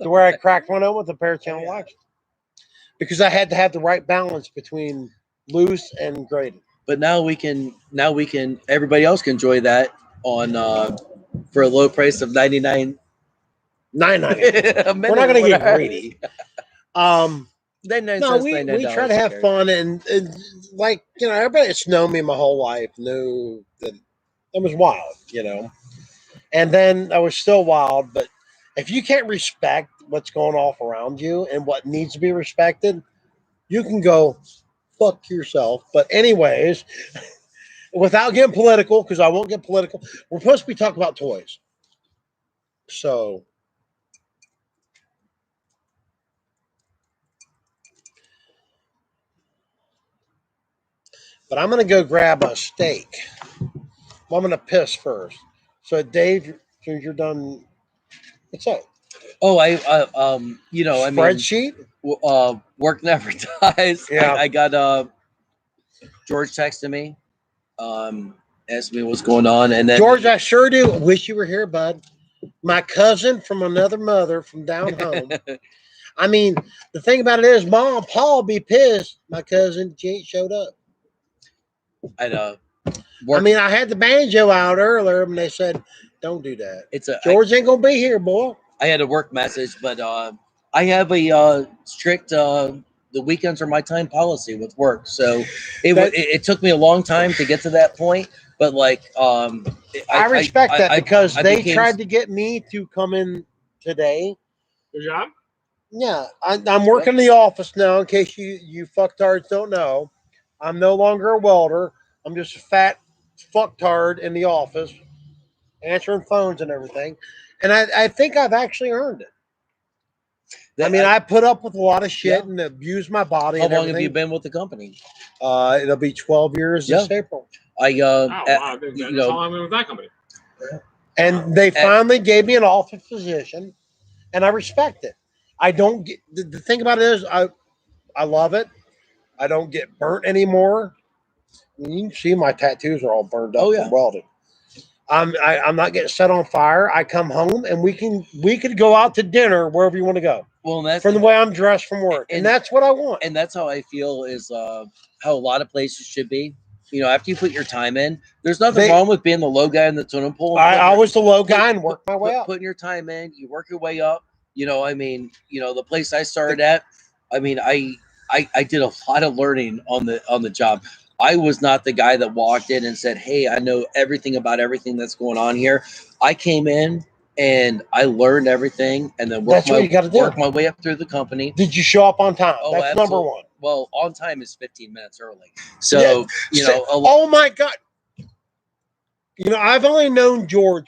To where I cracked one open with a pair of channel locks. Because I had to have the right balance between loose and graded. But now we can everybody else can enjoy that on for a low price of $99. $9.99. We're not gonna get greedy. No, we try to have fun and like everybody that's known me my whole life knew that I was wild, and then I was still wild, but if you can't respect what's going off around you and what needs to be respected, you can go fuck yourself. But anyways, without getting political, because I won't get political, we're supposed to be talking about toys. So but I'm going to go grab a steak. Well, I'm going to piss first. So Dave, since you're done, what's up? Oh, spreadsheet. Work never dies. Yeah. I got George texted me, asked me what's going on, and then George, I sure do wish you were here, bud. My cousin from another mother from down home. I mean, the thing about it is, Mom, Paul be pissed. My cousin, she ain't showed up. I know. I had the banjo out earlier, and they said, "Don't do that." George ain't gonna be here, boy. I had a work message, but I have a strict the weekends are my time policy with work. So it took me a long time to get to that point, but I respect that because they tried to get me to come in today. Good job. Yeah, I'm working in the office now. In case you fucktards don't know, I'm no longer a welder. I'm just a fat fucktard in the office, answering phones and everything. And I think I've actually earned it. I put up with a lot of shit and abused my body. How long have you been with the company? It'll be 12 years this April. How long have you been with that company? And they finally gave me an office position, and I respect it. I don't get the thing about it is I love it. I don't get burnt anymore. You can see my tattoos are all burned up from welding. I'm not getting set on fire. I come home and we could go out to dinner wherever you want to go. Well, that's from the way I'm dressed from work, and that's what I want. And that's how I feel is how a lot of places should be. After you put your time in, there's nothing wrong with being the low guy in the totem pole. I was the low guy and worked my way up. Putting your time in, you work your way up. The place I started at, I did a lot of learning on the job. I was not the guy that walked in and said, "Hey, I know everything about everything that's going on here." I came in and I learned everything, and then That's what you gotta do. work my way up through the company. Did you show up on time? Oh, That's number absolutely. one. Well, on time is 15 minutes early. So, Oh my God. I've only known George,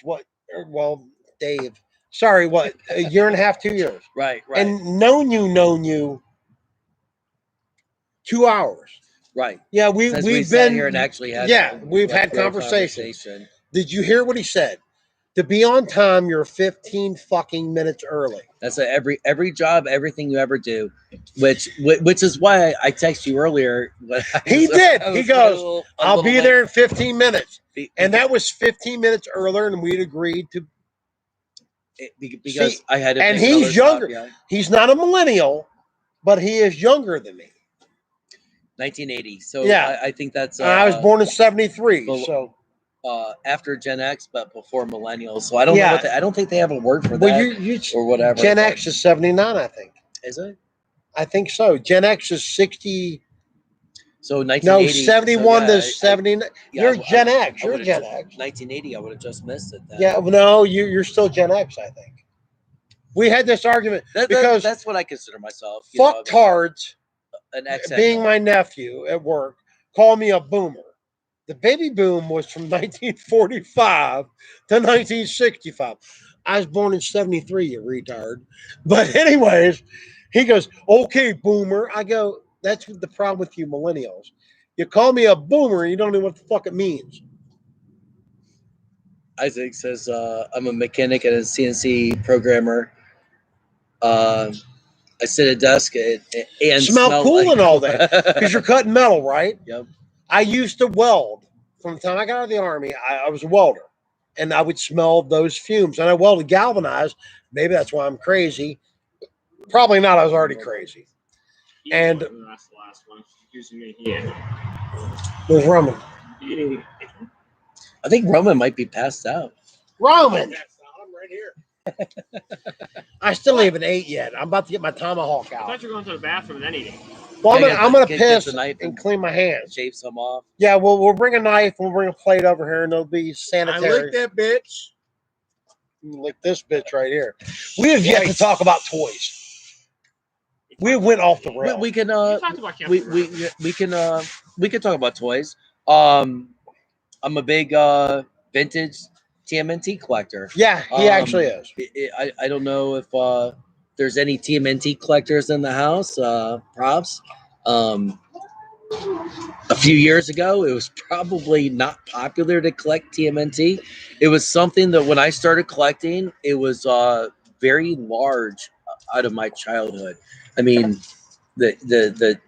Dave. Sorry, a year and a half, 2 years. right. And known you 2 hours. Right. Yeah, Since we we've sat been here and actually had we've had real conversations. Did you hear what he said? To be on time, you're 15 fucking minutes early. That's every job, everything you ever do, which is why I texted you earlier. He did. He goes, "I'll be there in 15 minutes," and that was 15 minutes earlier, and we'd agreed to. Because I had to. And pick another he's younger. Stop, yeah. He's not a millennial, but he is younger than me. 1980. So yeah, I think that's. I was born in '73. So. After Gen X, but before millennials. So I don't know I don't think they have a word for that or whatever. Gen X is 79, I think. Is it? I think so. Gen X is 60. So 1980. No, 71 to 79. You're Gen X. You're Gen X. 1980. I would have just missed it then. Yeah, no, you're still Gen X, I think. We had this argument because that's what I consider myself. Fucktards, an X being my nephew at work, call me a boomer. The baby boom was from 1945 to 1965. I was born in 73, you retard. But anyways, he goes, okay, boomer. I go, that's the problem with you millennials. You call me a boomer and you don't know what the fuck it means. Isaac says, I'm a mechanic and a CNC programmer. I sit at a desk and smell cool like and all that because you're cutting metal, right? Yep. I used to weld. From the time I got out of the Army, I was a welder, and I would smell those fumes. And I welded galvanized. Maybe that's why I'm crazy. Probably not. I was already crazy. And that's the last one. Using me here. Where's Roman? I think Roman might be passed out. Roman! I'm right here. I still haven't ate yet. I'm about to get my tomahawk out. I thought you were going to the bathroom and then eating. Well, I'm gonna piss and clean my hands. Shave some off. Yeah, we'll bring a knife and we'll bring a plate over here and it'll be sanitary. I lick that bitch. You lick this bitch right here. We have yet to talk about toys. We went off the rails. We can we can talk about toys. I'm a big vintage TMNT collector. Yeah, he actually is. I don't know if there's any TMNT collectors in the house. Props. A few years ago, it was probably not popular to collect TMNT. It was something that when I started collecting, it was very large out of my childhood. I mean, the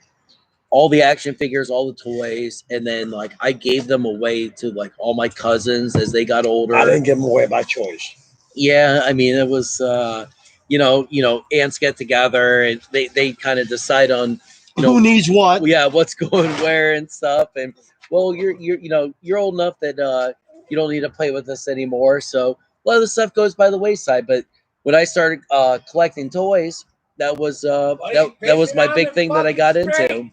all the action figures, all the toys, and then like I gave them away to like all my cousins as they got older. I didn't give them away by choice. Yeah, I mean it was aunts get together and they kind of decide on who needs what. Yeah, what's going where and stuff. And well, you're old enough that you don't need to play with us anymore. So a lot of the stuff goes by the wayside. But when I started collecting toys, that was that was my big thing that I got into.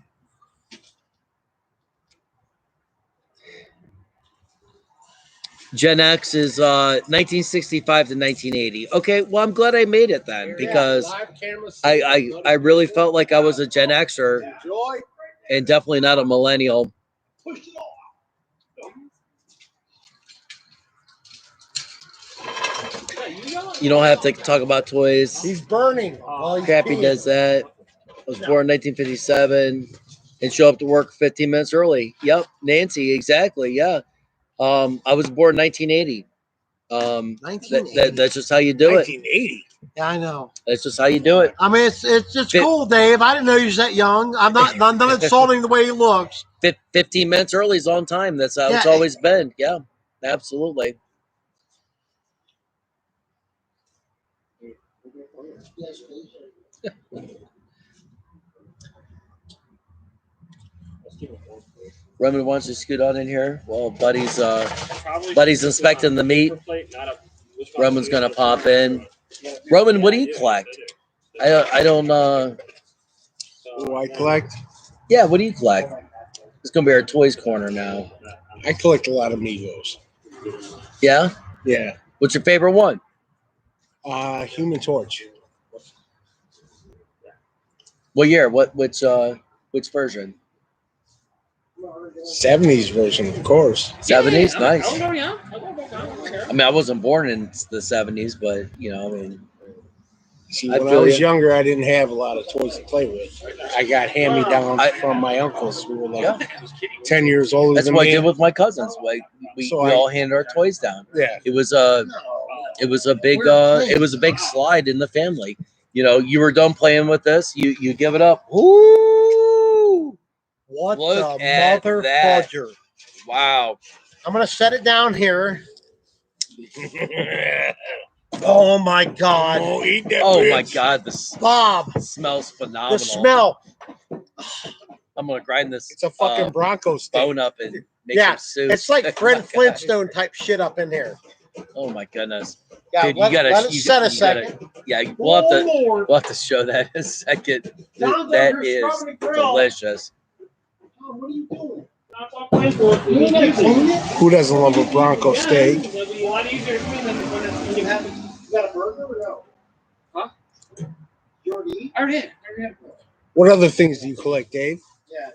Gen X is 1965 to 1980. Okay, well, I'm glad I made it then because I really felt like I was a Gen Xer and definitely not a millennial. You don't have to talk about toys. He's burning. Crappy does that. I was born in 1957 and show up to work 15 minutes early. Yep, Nancy, exactly. Yeah. I was born in 1980. 1980. That's just how you do 1980. Yeah, I know. That's just how you do it. I mean, it's just cool, Dave. I didn't know you was that young. I'm not insulting the way he looks. 15 minutes early is on time. That's how it's always been. Yeah, absolutely. Roman wants to scoot on in here while Buddy's inspecting the meat. Roman's gonna pop in. Roman, what do you collect? I don't. What do I collect? Yeah, what do you collect? It's gonna be our toys corner now. I collect a lot of Migos. Yeah. Yeah. What's your favorite one? Human Torch. What year? Which version? 70s version, of course. 70s, nice. I mean, I wasn't born in the 70s, but I mean, See, I when I feel was you. younger, I didn't have a lot of toys to play with. I got hand-me-downs from my uncles who were like 10 years older that's than what me. I did with my cousins. Like we all handed our toys down. Yeah. It was a big slide in the family. You were done playing with this, you give it up. Ooh, What look the at mother that. fudger? Wow. I'm gonna set it down here. Oh my god! Oh, eat that Oh bitch. my god, this Bob, smells phenomenal. the smell. I'm gonna grind this It's a fucking Bronco steak. bone up and make Yeah, some soup. it's like Fred Flintstone type shit up in here. Oh my goodness. Yeah, Dude, let it set a you second. gotta, yeah, we'll have to show that in a second. That is delicious. What are you doing? Who doesn't love a Bronco steak? You got a burger or no? Huh? You already eat? I already had it. What other things do you collect, Dave? Yeah.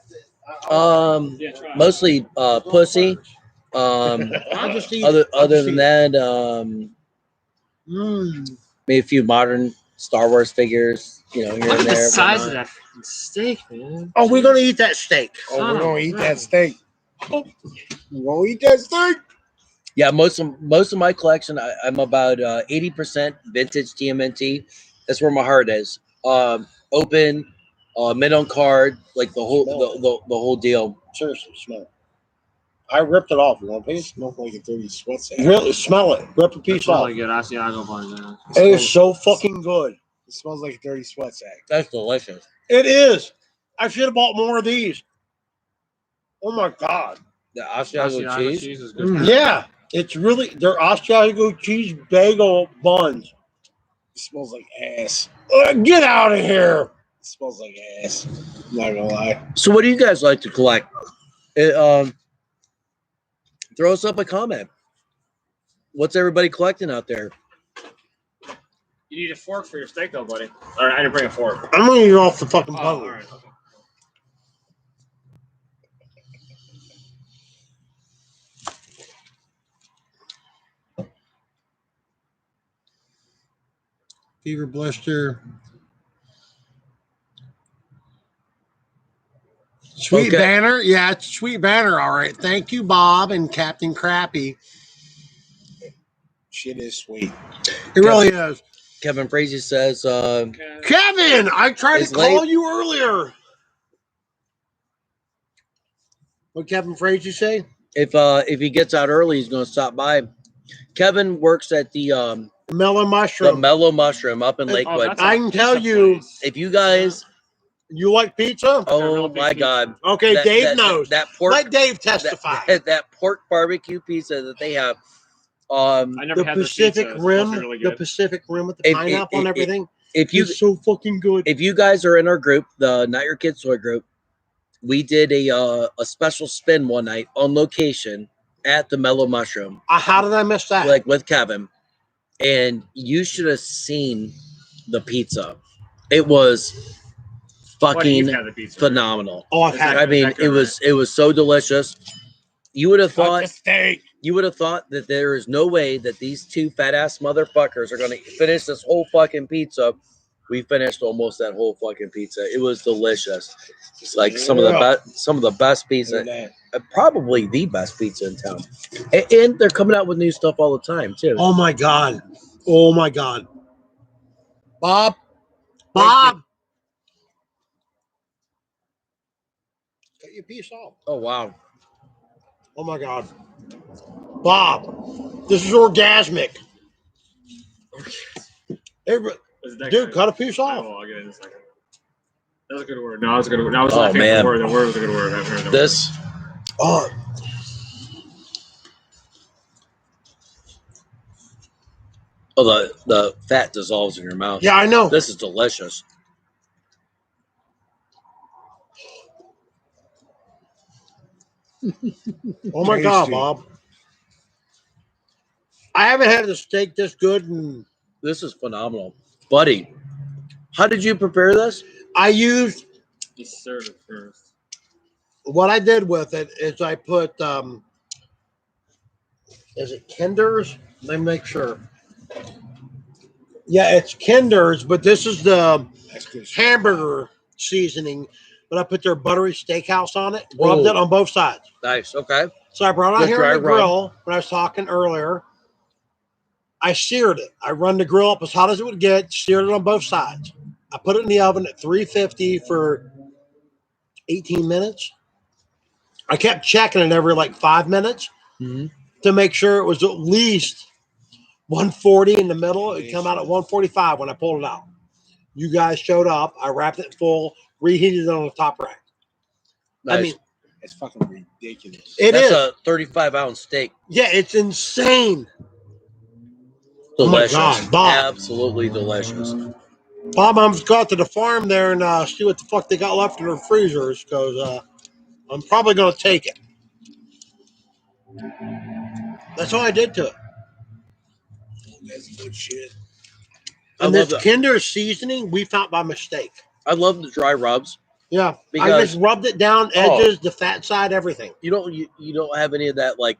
Mostly pussy. I'll just eat Other it. I'll other just than eat it. that, Mm. maybe a few modern Star Wars figures, here Look and at the there. size of whatnot. that fucking steak, man. Oh, we're gonna eat that steak. Oh, we're gonna eat that steak. We're gonna eat that steak. Yeah, most of my collection, I'm about 80% vintage TMNT. That's where my heart is. Open, mint on card, like the whole the whole deal. Seriously, smell it. I ripped it off. You want a piece? Smells like a dirty sweat sack. Really, smell it. Rip a piece It's off. really good. Asiago bun, man. It is so fucking good. It smells like a dirty sweat sack. That's delicious. It is. I should have bought more of these. Oh my god. The Asiago cheese. is good. Yeah, it's really they're Asiago cheese bagel buns. It smells like ass. Get out of here. It smells like ass. I'm not gonna lie. So, what do you guys like to collect? Throw us up a comment. What's everybody collecting out there? You need a fork for your steak, though, buddy. Or I didn't bring a fork. I'm gonna eat off the fucking Oh, bone. all right. Fever blister. Sweet Okay. banner. Yeah, it's sweet banner. All right. Thank you, Bob and Captain Crappy. Shit is sweet. It really is. Kevin Frazee says, Kevin, I tried It's to call late. you earlier. What Kevin Frazee say? if he gets out early, he's going to stop by. Kevin works at the Mellow mushroom. Mellow Mushroom up in Oh, Lakewood. that's I can tell you, If you guys, you like pizza? oh my God, Okay, Dave knows. that pork, Let Dave testify. that pork barbecue pizza that they have. I never The had Pacific this pizza. It's Rim, supposed to be really the good. Pacific Rim with the pineapple and everything. It's so fucking good. If you guys are in our group, the Not Your Kids Toy group, we did a special spin one night on location at the Mellow Mushroom. How did I miss that? Like with Kevin, and you should have seen the pizza. It was fucking phenomenal. Oh, I've had I mean, it was so delicious. You would have thought that there is no way that these two fat ass motherfuckers are going to finish this whole fucking pizza. We finished almost that whole fucking pizza. It was delicious. It's like some of the best pizza, probably the best pizza in town. And they're coming out with new stuff all the time too. Oh my god. Oh my god. Bob. Cut your piece off. Oh wow. Oh my god. Bob, this is orgasmic. Hey, dude, cut a piece off. I'll get it in a second. That was a good word. No, that was a good word. That was Oh, my favorite man. word. The word was a good word. I've heard that This. Oh. Oh, the fat dissolves in your mouth. Yeah, I know. This is delicious. Oh my god, Bob. I haven't had a steak this good in This is phenomenal, buddy. How did you prepare this? I used You serve it first. what I did with it is I put is it Kinder's? Let me make sure. Yeah, it's Kinder's, but this is the That's good. hamburger seasoning. But I put their buttery steakhouse on it, rubbed it on both sides. Nice. Okay. So I brought it out Just here on the dry rub. grill when I was talking earlier. I seared it. I run the grill up as hot as it would get, seared it on both sides. I put it in the oven at 350 for 18 minutes. I kept checking it every like 5 minutes to make sure it was at least 140 in the middle. It come out at 145 when I pulled it out. You guys showed up. I wrapped it full, reheated it on the top rack. Nice. I mean, It's fucking ridiculous. That's a 35-ounce steak. Yeah, it's insane. Delicious. Oh my God, Bob. Absolutely delicious. Bob, I'm just go out to the farm there and see what the fuck they got left in their freezers because I'm probably going to take it. That's all I did to it. That's good shit. And this Kinder seasoning we found by mistake. I love the dry rubs. Yeah, Because- I just rubbed it down, edges, the fat side, everything. You don't have any of that like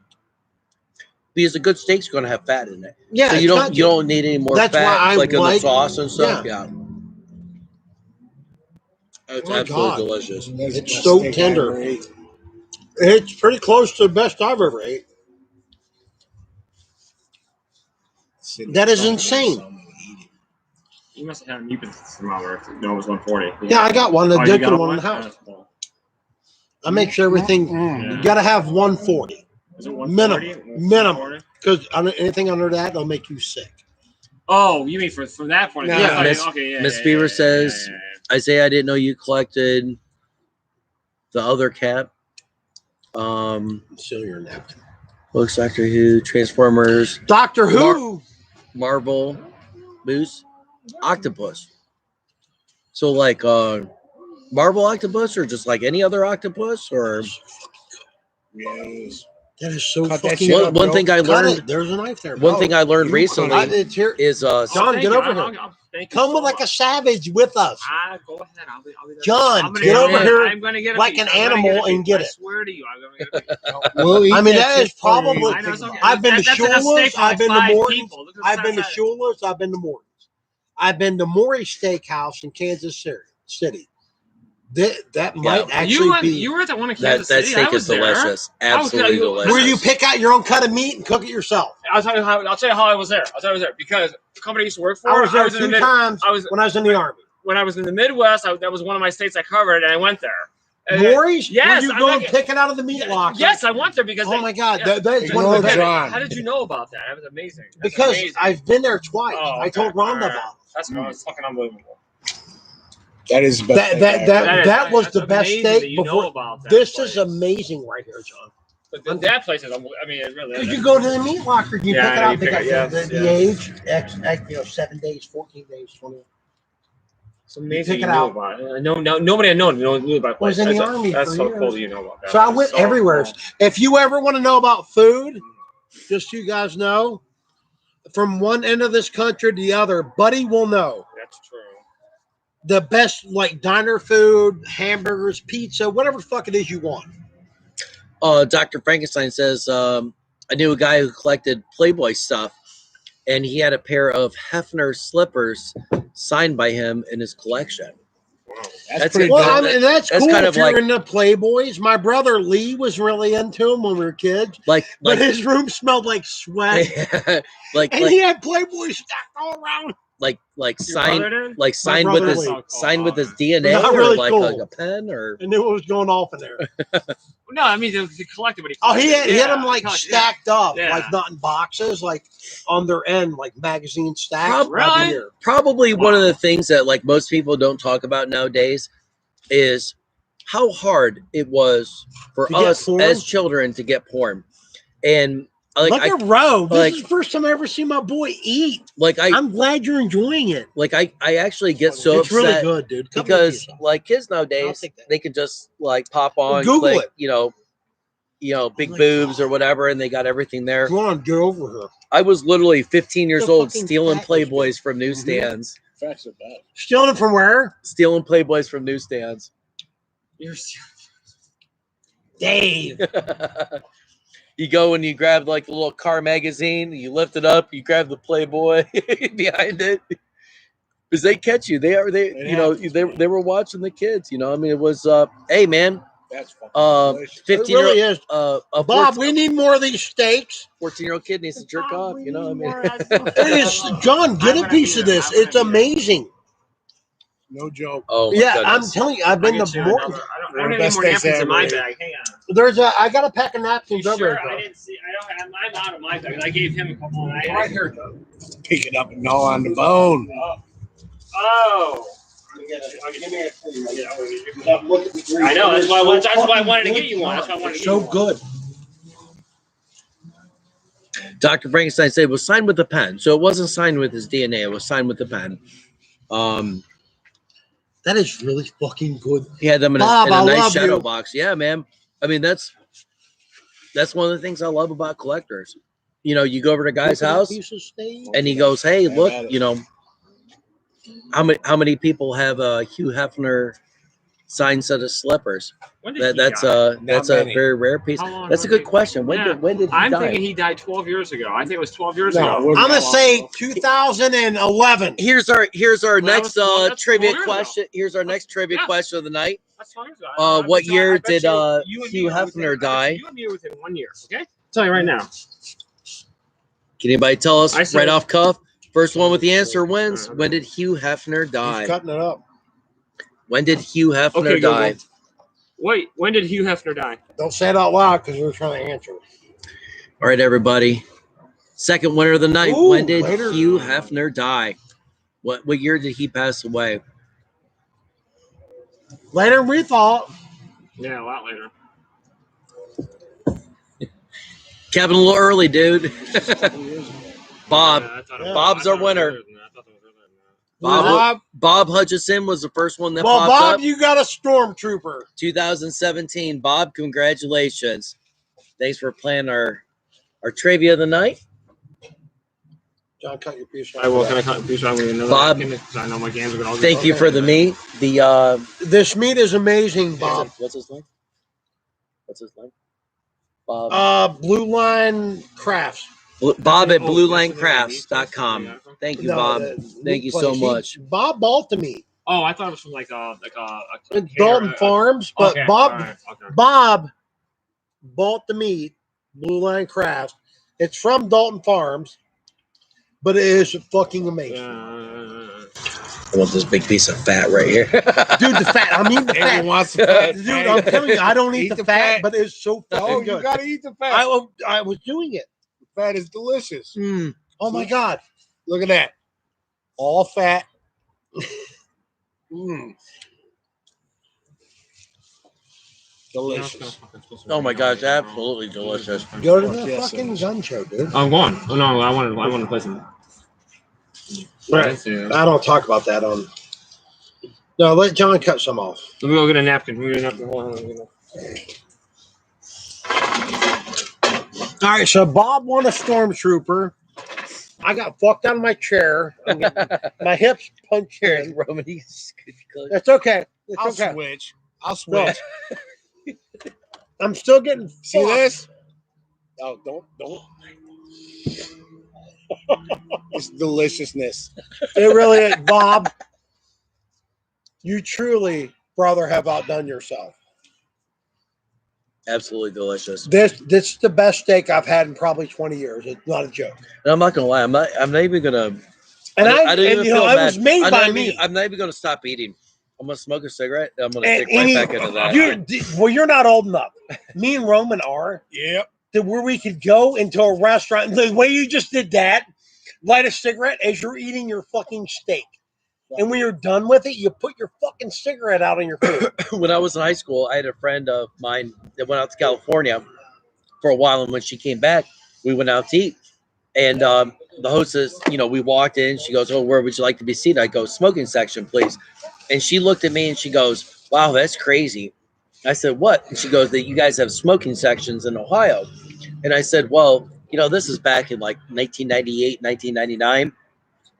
because a good steak's going to have fat in it. Yeah, So you don't need any more That's fat why I like in the like- sauce and stuff. yeah. Yeah. It's Oh my absolutely God. delicious. That's the It's best so steak I tender. ever ate. It's pretty close to the best I've ever ate. Sitting That is in front of me, insane. so I'm gonna eat it. You must have had a meat thermometer. No, it was 140. Yeah, I got one. The Oh, you Dick got one in the house. Yeah, cool. I make sure everything. Mm. You got to have 140 Is it 140? Minimum. 140? because anything under that will make you sick. Oh, you mean from that point of view? Yeah. I Miss- thought- okay, yeah, Miss yeah, Beaver yeah, says- yeah, yeah, Isaiah, I didn't know you collected the other cat. Seal your napkin. Looks Doctor Who, Transformers, Doctor Who. Marvel, Moose, Octopus. So like Marvel octopus or just like any other octopus or Yes. That is so Cut that fucking. shit one, up, one bro. thing I Cut learned it. There's a knife there. one thing I learned you recently It's here. is Oh, John, thank get you. over here. Thank you Come so with like a much. savage with us. Go ahead. I'll be there. John, I'm gonna get over it. here I'm gonna get a like piece. an I'm gonna animal get a and piece. get I it. swear to you, I'm gonna get a piece. We'll eat I mean, that shit is for you. probably- I know, it's okay. I've been to That's enough steak Shula's. for I've been to five Morton's. people. Look at the I've been to size. Shula's. I've been to Morton's. I've been to Maury's Steakhouse in Kansas City. That might actually be. You were at that one in that Kansas City. steak I was is there. delicious. Absolutely you- delicious. where you pick out your own cut of meat and cook it yourself. I'll tell you how I was there. because the company I used to work for. I was there in the 2 mid- times I was when I was in the Army. when I was in the Midwest. That was one of my states I covered, and I went there. And- Maury's? Yes, Where you I'm go not and getting- pick it out of the meat locker. Yes, I went there because. Oh my God, yeah. that's Ignore one of the best. John. How did you know about that? That was amazing. That's Because amazing. I've been there twice. Oh, I told okay. Rhonda Alright. about That's fucking unbelievable. That is the best steak I ever ate. That was that's the best amazing steak that you know before. about that This place. is amazing right here, John. But that place is. I mean, it really. Because is. you go to the meat locker, you Yeah, pick it you out, pick pick it, out yes, the age, X, 7 days, 14 days, 20. It's amazing pick you it knew out. about it. No, nobody I know knew about I was place. in the That's Army That's for so years. cool that you know about that. So I That's went so everywhere. cool. If you ever want to know about food, just so you guys know, from one end of this country to the other, Buddy will know. That's true. The best like diner food, hamburgers, pizza, whatever the fuck it is you want. Dr. Frankenstein says, I knew a guy who collected Playboy stuff, and he had a pair of Hefner slippers signed by him in his collection. That's pretty Well, dope. I mean, that's That's cool kind if of you're like- into Playboys. My brother Lee was really into them when we were kids, Like, but his room smelled like sweat, like, and he had Playboys stacked all around. like Your signed, brother did? like signed with brother his Lee. signed with his DNA, Not or really like cool. a pen, or And knew what was going off in there. No, I mean he collected what he. Oh, he collected. had them like collected, stacked up, Yeah. like not in boxes, like on their end, like magazine stacks. Prob- by the Really? year. probably one of Wow. the things that like most people don't talk about nowadays is how hard it was for To get us porn? as children to get porn. And Look I at Roe. This like- is the first time I ever seen my boy eat. like I I'm glad you're enjoying it. like I actually get so it's really upset good, dude. Come because with like kids I'll nowadays take that. they can just like pop on, Google click, it. you know, big boobs or whatever, and they got everything there. Come on, get over here. I was literally 15 years The old fucking stealing fat was Playboys from newsstands. Facts are bad. Stealing it from where? Stealing Playboys from newsstands. You're Dave. You go and you grab like the little car magazine, you lift it up, you grab the Playboy behind it. Because they catch you. They were watching the kids, I mean, it was hey man, That's fucking delicious. 15 It really is. a Bob, we need more of these steaks. 14-year-old kid needs to jerk off, I mean. It is, John, get a piece of this. It's amazing. No joke. Oh my Yeah, goodness. I'm telling you, I've been to more. I don't have any more napkins in my bag. Hang on. I got a pack of napkins over Sure, there. I didn't see. I don't have. I'm out of my bag. I gave him a couple. And Right here. Pick it up and gnaw on the bone. Oh. I know. That's why I wanted to get you one. That's why I wanted to get you one. Good. Dr. Frankenstein said it was signed with a pen. So it wasn't signed with his DNA, it was signed with the pen. That is really fucking good. He had them in Bob, a I nice love shadow you. box. Yeah, man. I mean, that's one of the things I love about collectors. You go over to a guy's house and he goes, "Hey, look, how many people have a Hugh Hefner signed set of slippers?" When did he That's die? a very rare piece. How long That's a was good he- question. When Yeah. did he I'm die? thinking he died 12 years ago. I think it was 12 years No, it ago. wasn't I'm gonna that long say ago. 2011. Here's our Well, next that's trivia 12 years ago. question. Here's our next trivia Yeah. question of the night. That's 12 years ago. I What bet you- year I bet did you and me Hugh are within- Hefner I bet die? You and me are within 1 year. Okay. I'll tell you right now. Can anybody tell us I said- right off cuff? First one with the answer wins. When did Hugh Hefner He's die? cutting it up. When did Hugh Hefner Okay, Google. die? Wait, when did Hugh Hefner die? Don't say it out loud because we're trying to answer. All right, everybody. Second winner of the night. Ooh, when did later. Hugh Hefner die? What year did he pass away? Later than we thought. Yeah, a lot later. Kevin, a little early, dude. Bob. Yeah, I thought it Yeah. was- Bob's I our thought it was winner. earlier than that. I thought it was earlier than that. Bob Hutchison was the first one that Well, popped Bob, up. you got a stormtrooper. 2017. Bob, congratulations. Thanks for playing our trivia of the night. John, cut your piece. I will. Can I cut a piece out with another Bob, napkin? Because I know my games are going to Thank you for the meat. This meat is amazing, Bob. What's his name? Bob. Blue Line Crafts. Bob at Oh, bluelinecrafts.com. Thank you, No, Bob. the Thank meat you so place. much. Bob bought the meat. Oh, I thought it was from like a Dalton Farms, but Okay, Bob all right, okay. Bob bought the meat, Blue Line Crafts. It's from Dalton Farms, but it is fucking amazing. I want this big piece of fat right here. Dude, the fat. I'm eating the Everyone fat. wants the fat. Dude, I'm telling you, I don't eat the fat, fat. but it's so fucking Oh, you good. gotta eat the fat. I was doing it. The fat is delicious. Oh my God. Look at that. All fat. Delicious. Oh my gosh, absolutely delicious. Go to the Yes, fucking gun show, dude. I'm going. Oh no, I wanted to play some. Right. I don't talk about that on. No, let John cut some off. Let me go get a napkin. Hold on. All right, so Bob won a stormtrooper. I got fucked out of my chair. My hips punched in. Roman, It's okay. It's I'll okay. switch. I'll switch. I'm still getting See fucked. this? Oh, don't. It's deliciousness. It really is, Bob. You truly, brother, have outdone yourself. Absolutely delicious. This is the best steak I've had in probably 20 years. It's not a joke. And I'm not gonna lie, I'm not even gonna. And I don't even feel it bad. was made by me. I'm not even gonna stop eating. I'm gonna smoke a cigarette. And I'm gonna And dig right back into that. You're not old enough. Me and Roman are. Yep. To where we could go into a restaurant. The way you just did that, light a cigarette as you're eating your fucking steak. And when you're done with it, you put your fucking cigarette out on your food. When I was in high school, I had a friend of mine that went out to California for a while, and when she came back, we went out to eat. And the hostess, we walked in. She goes, "Oh, where would you like to be seated?" I go, "Smoking section, please." And she looked at me and she goes, "Wow, that's crazy. I said, what? And she goes, that you guys have smoking sections in Ohio. And I said, well, this is back in like 1998, 1999.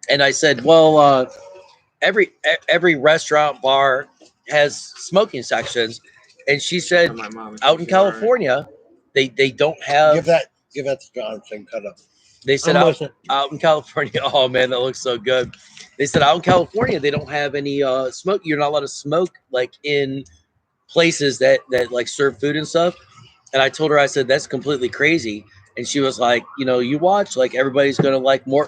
And I said, well, every restaurant, bar has smoking sections. And she said, My mom. out in California, they don't have. Give that to John so he can cut up. They said out in California. Oh man, that looks so good. They said out in California they don't have any smoke. You're not allowed to smoke like in places that like serve food and stuff. And I told her, I said that's completely crazy. And she was like, you watch, like everybody's gonna like more,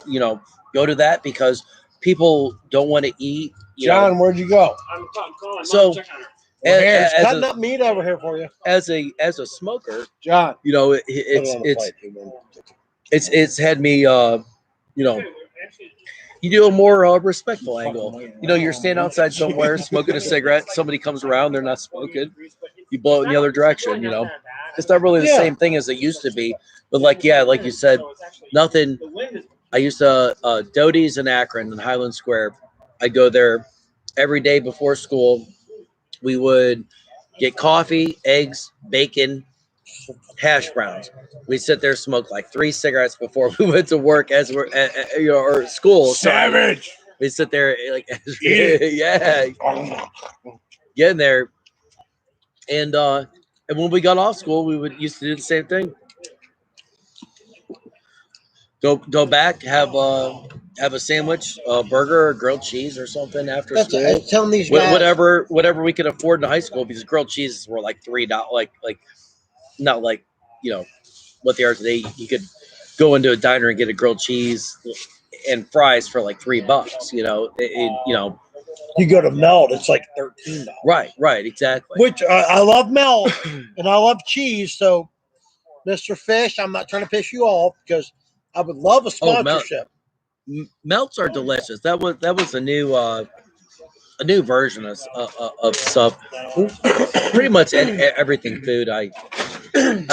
go to that because people don't want to eat. John, where'd you go? I'm calling. So It's cutting up meat over here for you. As a smoker, John, it's had me you do a more respectful angle. You're standing outside somewhere smoking a cigarette. Somebody comes around, they're not smoking. You blow it in the other direction. It's not really the same thing as it used to be. But like you said, nothing. I used to Doty's in Akron in Highland Square. I'd go there every day before school. We would get coffee, eggs, bacon, hash browns. We sit there, smoke like 3 cigarettes before we went to work as we're or school. Savage. So we sit there like yeah, get in there, and when we got off school, we used to do the same thing. Go back, have a sandwich, a burger, or grilled cheese or something after school. Telling these guys, whatever we could afford in high school, because grilled cheeses were like $3, like not like what they are today. You could go into a diner and get a grilled cheese and fries for like $3. You go to Melt, it's like $13. Right, exactly. Which I love Melt and I love cheese. So, Mr. Fish, I'm not trying to piss you off because I would love a sponsorship. Melts are delicious. That was a new version of stuff. Pretty much everything food I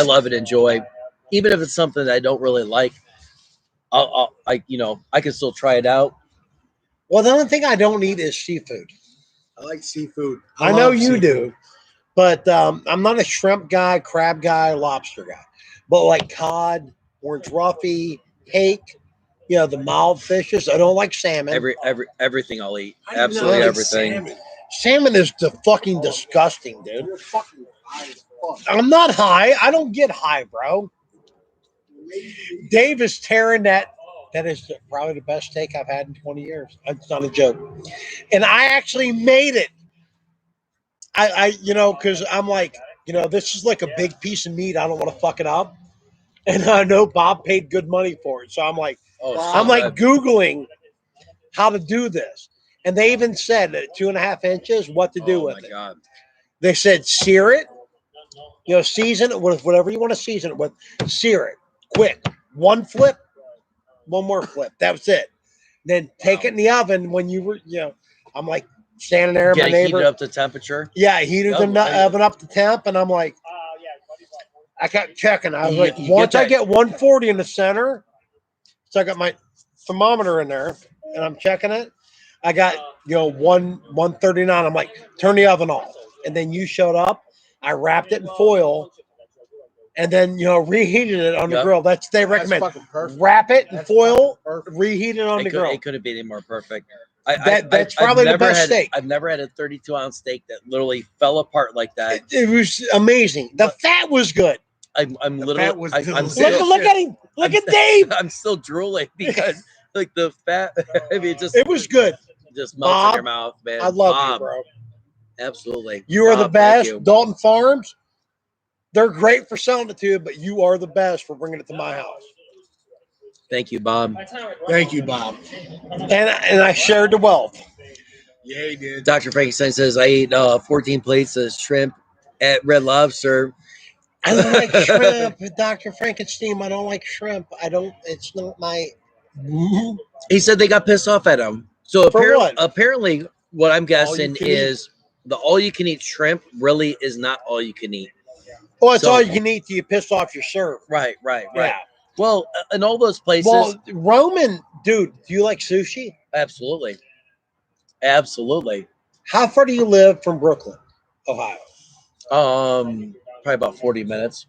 love and enjoy, even if it's something that I don't really like. I can still try it out. Well, the only thing I don't eat is seafood. I like seafood. I know you do, but I'm not a shrimp guy, crab guy, lobster guy. But like cod, orange roughy, hake, the mild fishes. I don't like salmon. Everything I'll eat. Absolutely everything. Salmon is fucking disgusting, dude. You're fucking high as fuck. I'm not high. I don't get high, bro. Dave is tearing that. That is probably the best steak I've had in 20 years. It's not a joke. And I actually made it. Because I'm like, this is like a big piece of meat. I don't want to fuck it up. And I know Bob paid good money for it. So I'm like, Googling how to do this. And they even said at 2.5 inches what to do with it. God. They said sear it, season it with whatever you want to season it with. Sear it quick. One flip, one more flip. That was it. Then take it in the oven when you were, I'm like standing there. My neighbor heat it up to temperature. Yeah, I heated the oven up to temp, and I'm like, I kept checking. I was like, once I get 140 in the center, so I got my thermometer in there, and I'm checking it. I got 139. I'm like, turn the oven off, and then you showed up. I wrapped it in foil, and then reheated it on the grill. They recommend. Wrap it in foil, reheat it on the grill. It couldn't be any more perfect. That's probably the best steak. I've never had a 32-ounce steak that literally fell apart like that. It was amazing. The fat was good. I'm literally. I'm look at him. Look at Dave. I'm still drooling because like the fat. It was good. Just melts in your mouth, man. I love you, bro. Absolutely. You are the best. Dalton Farms. They're great for selling it to you, but you are the best for bringing it to my house. Thank you, Bob. Thank you, Bob. And I shared the wealth. Yeah, he did. Dr. Frankenstein says I ate 14 plates of shrimp at Red Lobster. I don't like shrimp, Dr. Frankenstein. I don't like shrimp. It's not my. He said they got pissed off at him. So apparently, what I'm guessing is the all-you-can-eat shrimp really is not all you can eat. Well, it's all you can eat till you piss off your serve. Right. Yeah. Well, in all those places. Well, Roman, dude, do you like sushi? Absolutely. How far do you live from Brooklyn, Ohio? Probably about 40 minutes.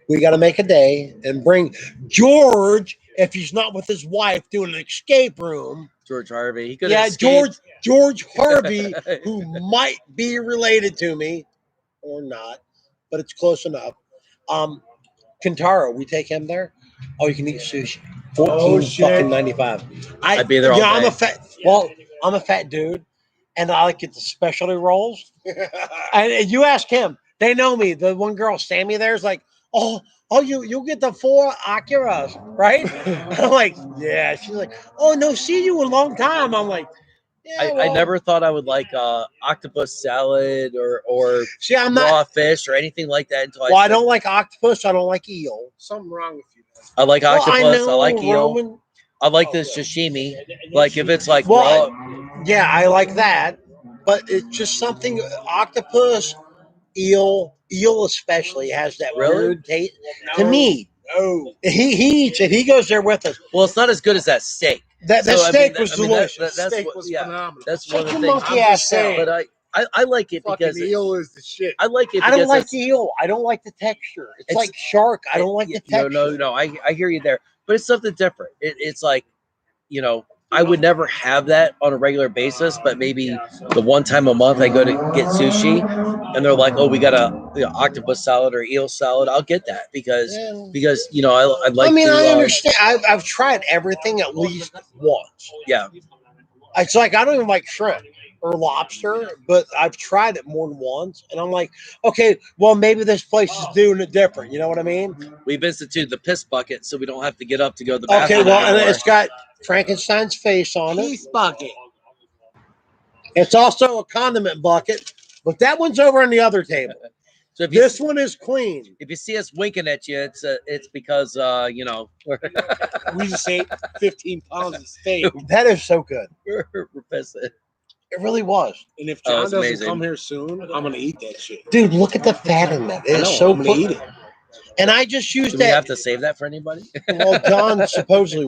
We got to make a day and bring George, if he's not with his wife, doing an escape room. George Harvey. He could Yeah, escape. George Harvey, who might be related to me or not, but it's close enough. Kintaro, we take him there. Oh, you can eat sushi. 14.95. I'd be there all I'm day. a fat. I'm a fat dude, and I like get the specialty rolls. And you ask him, they know me. The one girl, Sammy, there's like, oh, you'll get the 4 Acuras, right? I'm like, yeah. She's like, oh no, see you in a long time. I'm like, yeah. I never thought I would like octopus salad or see. I'm raw not. fish or anything like that until Well, I don't like octopus. I don't like eel. Something wrong with you. I like octopus. I like eel. Roman. I like the sashimi. Like if it's like Well, raw. yeah, I like that, but it's just something. Octopus, eel especially has that Really? weird taste. To me, he eats it. He goes there with us. Well, it's not as good as that steak. That So, I steak mean, was I mean, delicious. that's Steak what, was yeah, phenomenal. that's one Take of your the things. monkey ass down. But I like it Fucking because eel is the shit. I like it. I don't because like it's- eel. I don't like the texture. It's It's- like shark. I don't like the texture. No. I hear you there, but it's something different. It's like, I would never have that on a regular basis, but maybe the one time a month I go to get sushi, and they're like, "Oh, we got a octopus salad or eel salad." I'll get that because I like. I mean, to, I understand. I've tried everything at least once. Yeah, It's like I don't even like shrimp or lobster, but I've tried it more than once, and I'm like, okay, well, maybe this place is doing it different. You know what I mean? we've instituted the piss bucket, so we don't have to get up to go to the Okay, bathroom. well, and anymore. it's got Frankenstein's face on it. Peace bucket. It's also a condiment bucket, but that one's over on the other table. So if you This one is clean. if you see us winking at you, it's because we're We just ate 15 pounds of steak. That is so good. we're pissing. It really was, And if Oh, John it's doesn't amazing. come here soon, I'm gonna eat that shit. dude. Look at the fat in that. I It's know, so I'm gonna eat it. And I just used Do we that. have to save that for anybody? Well, John supposedly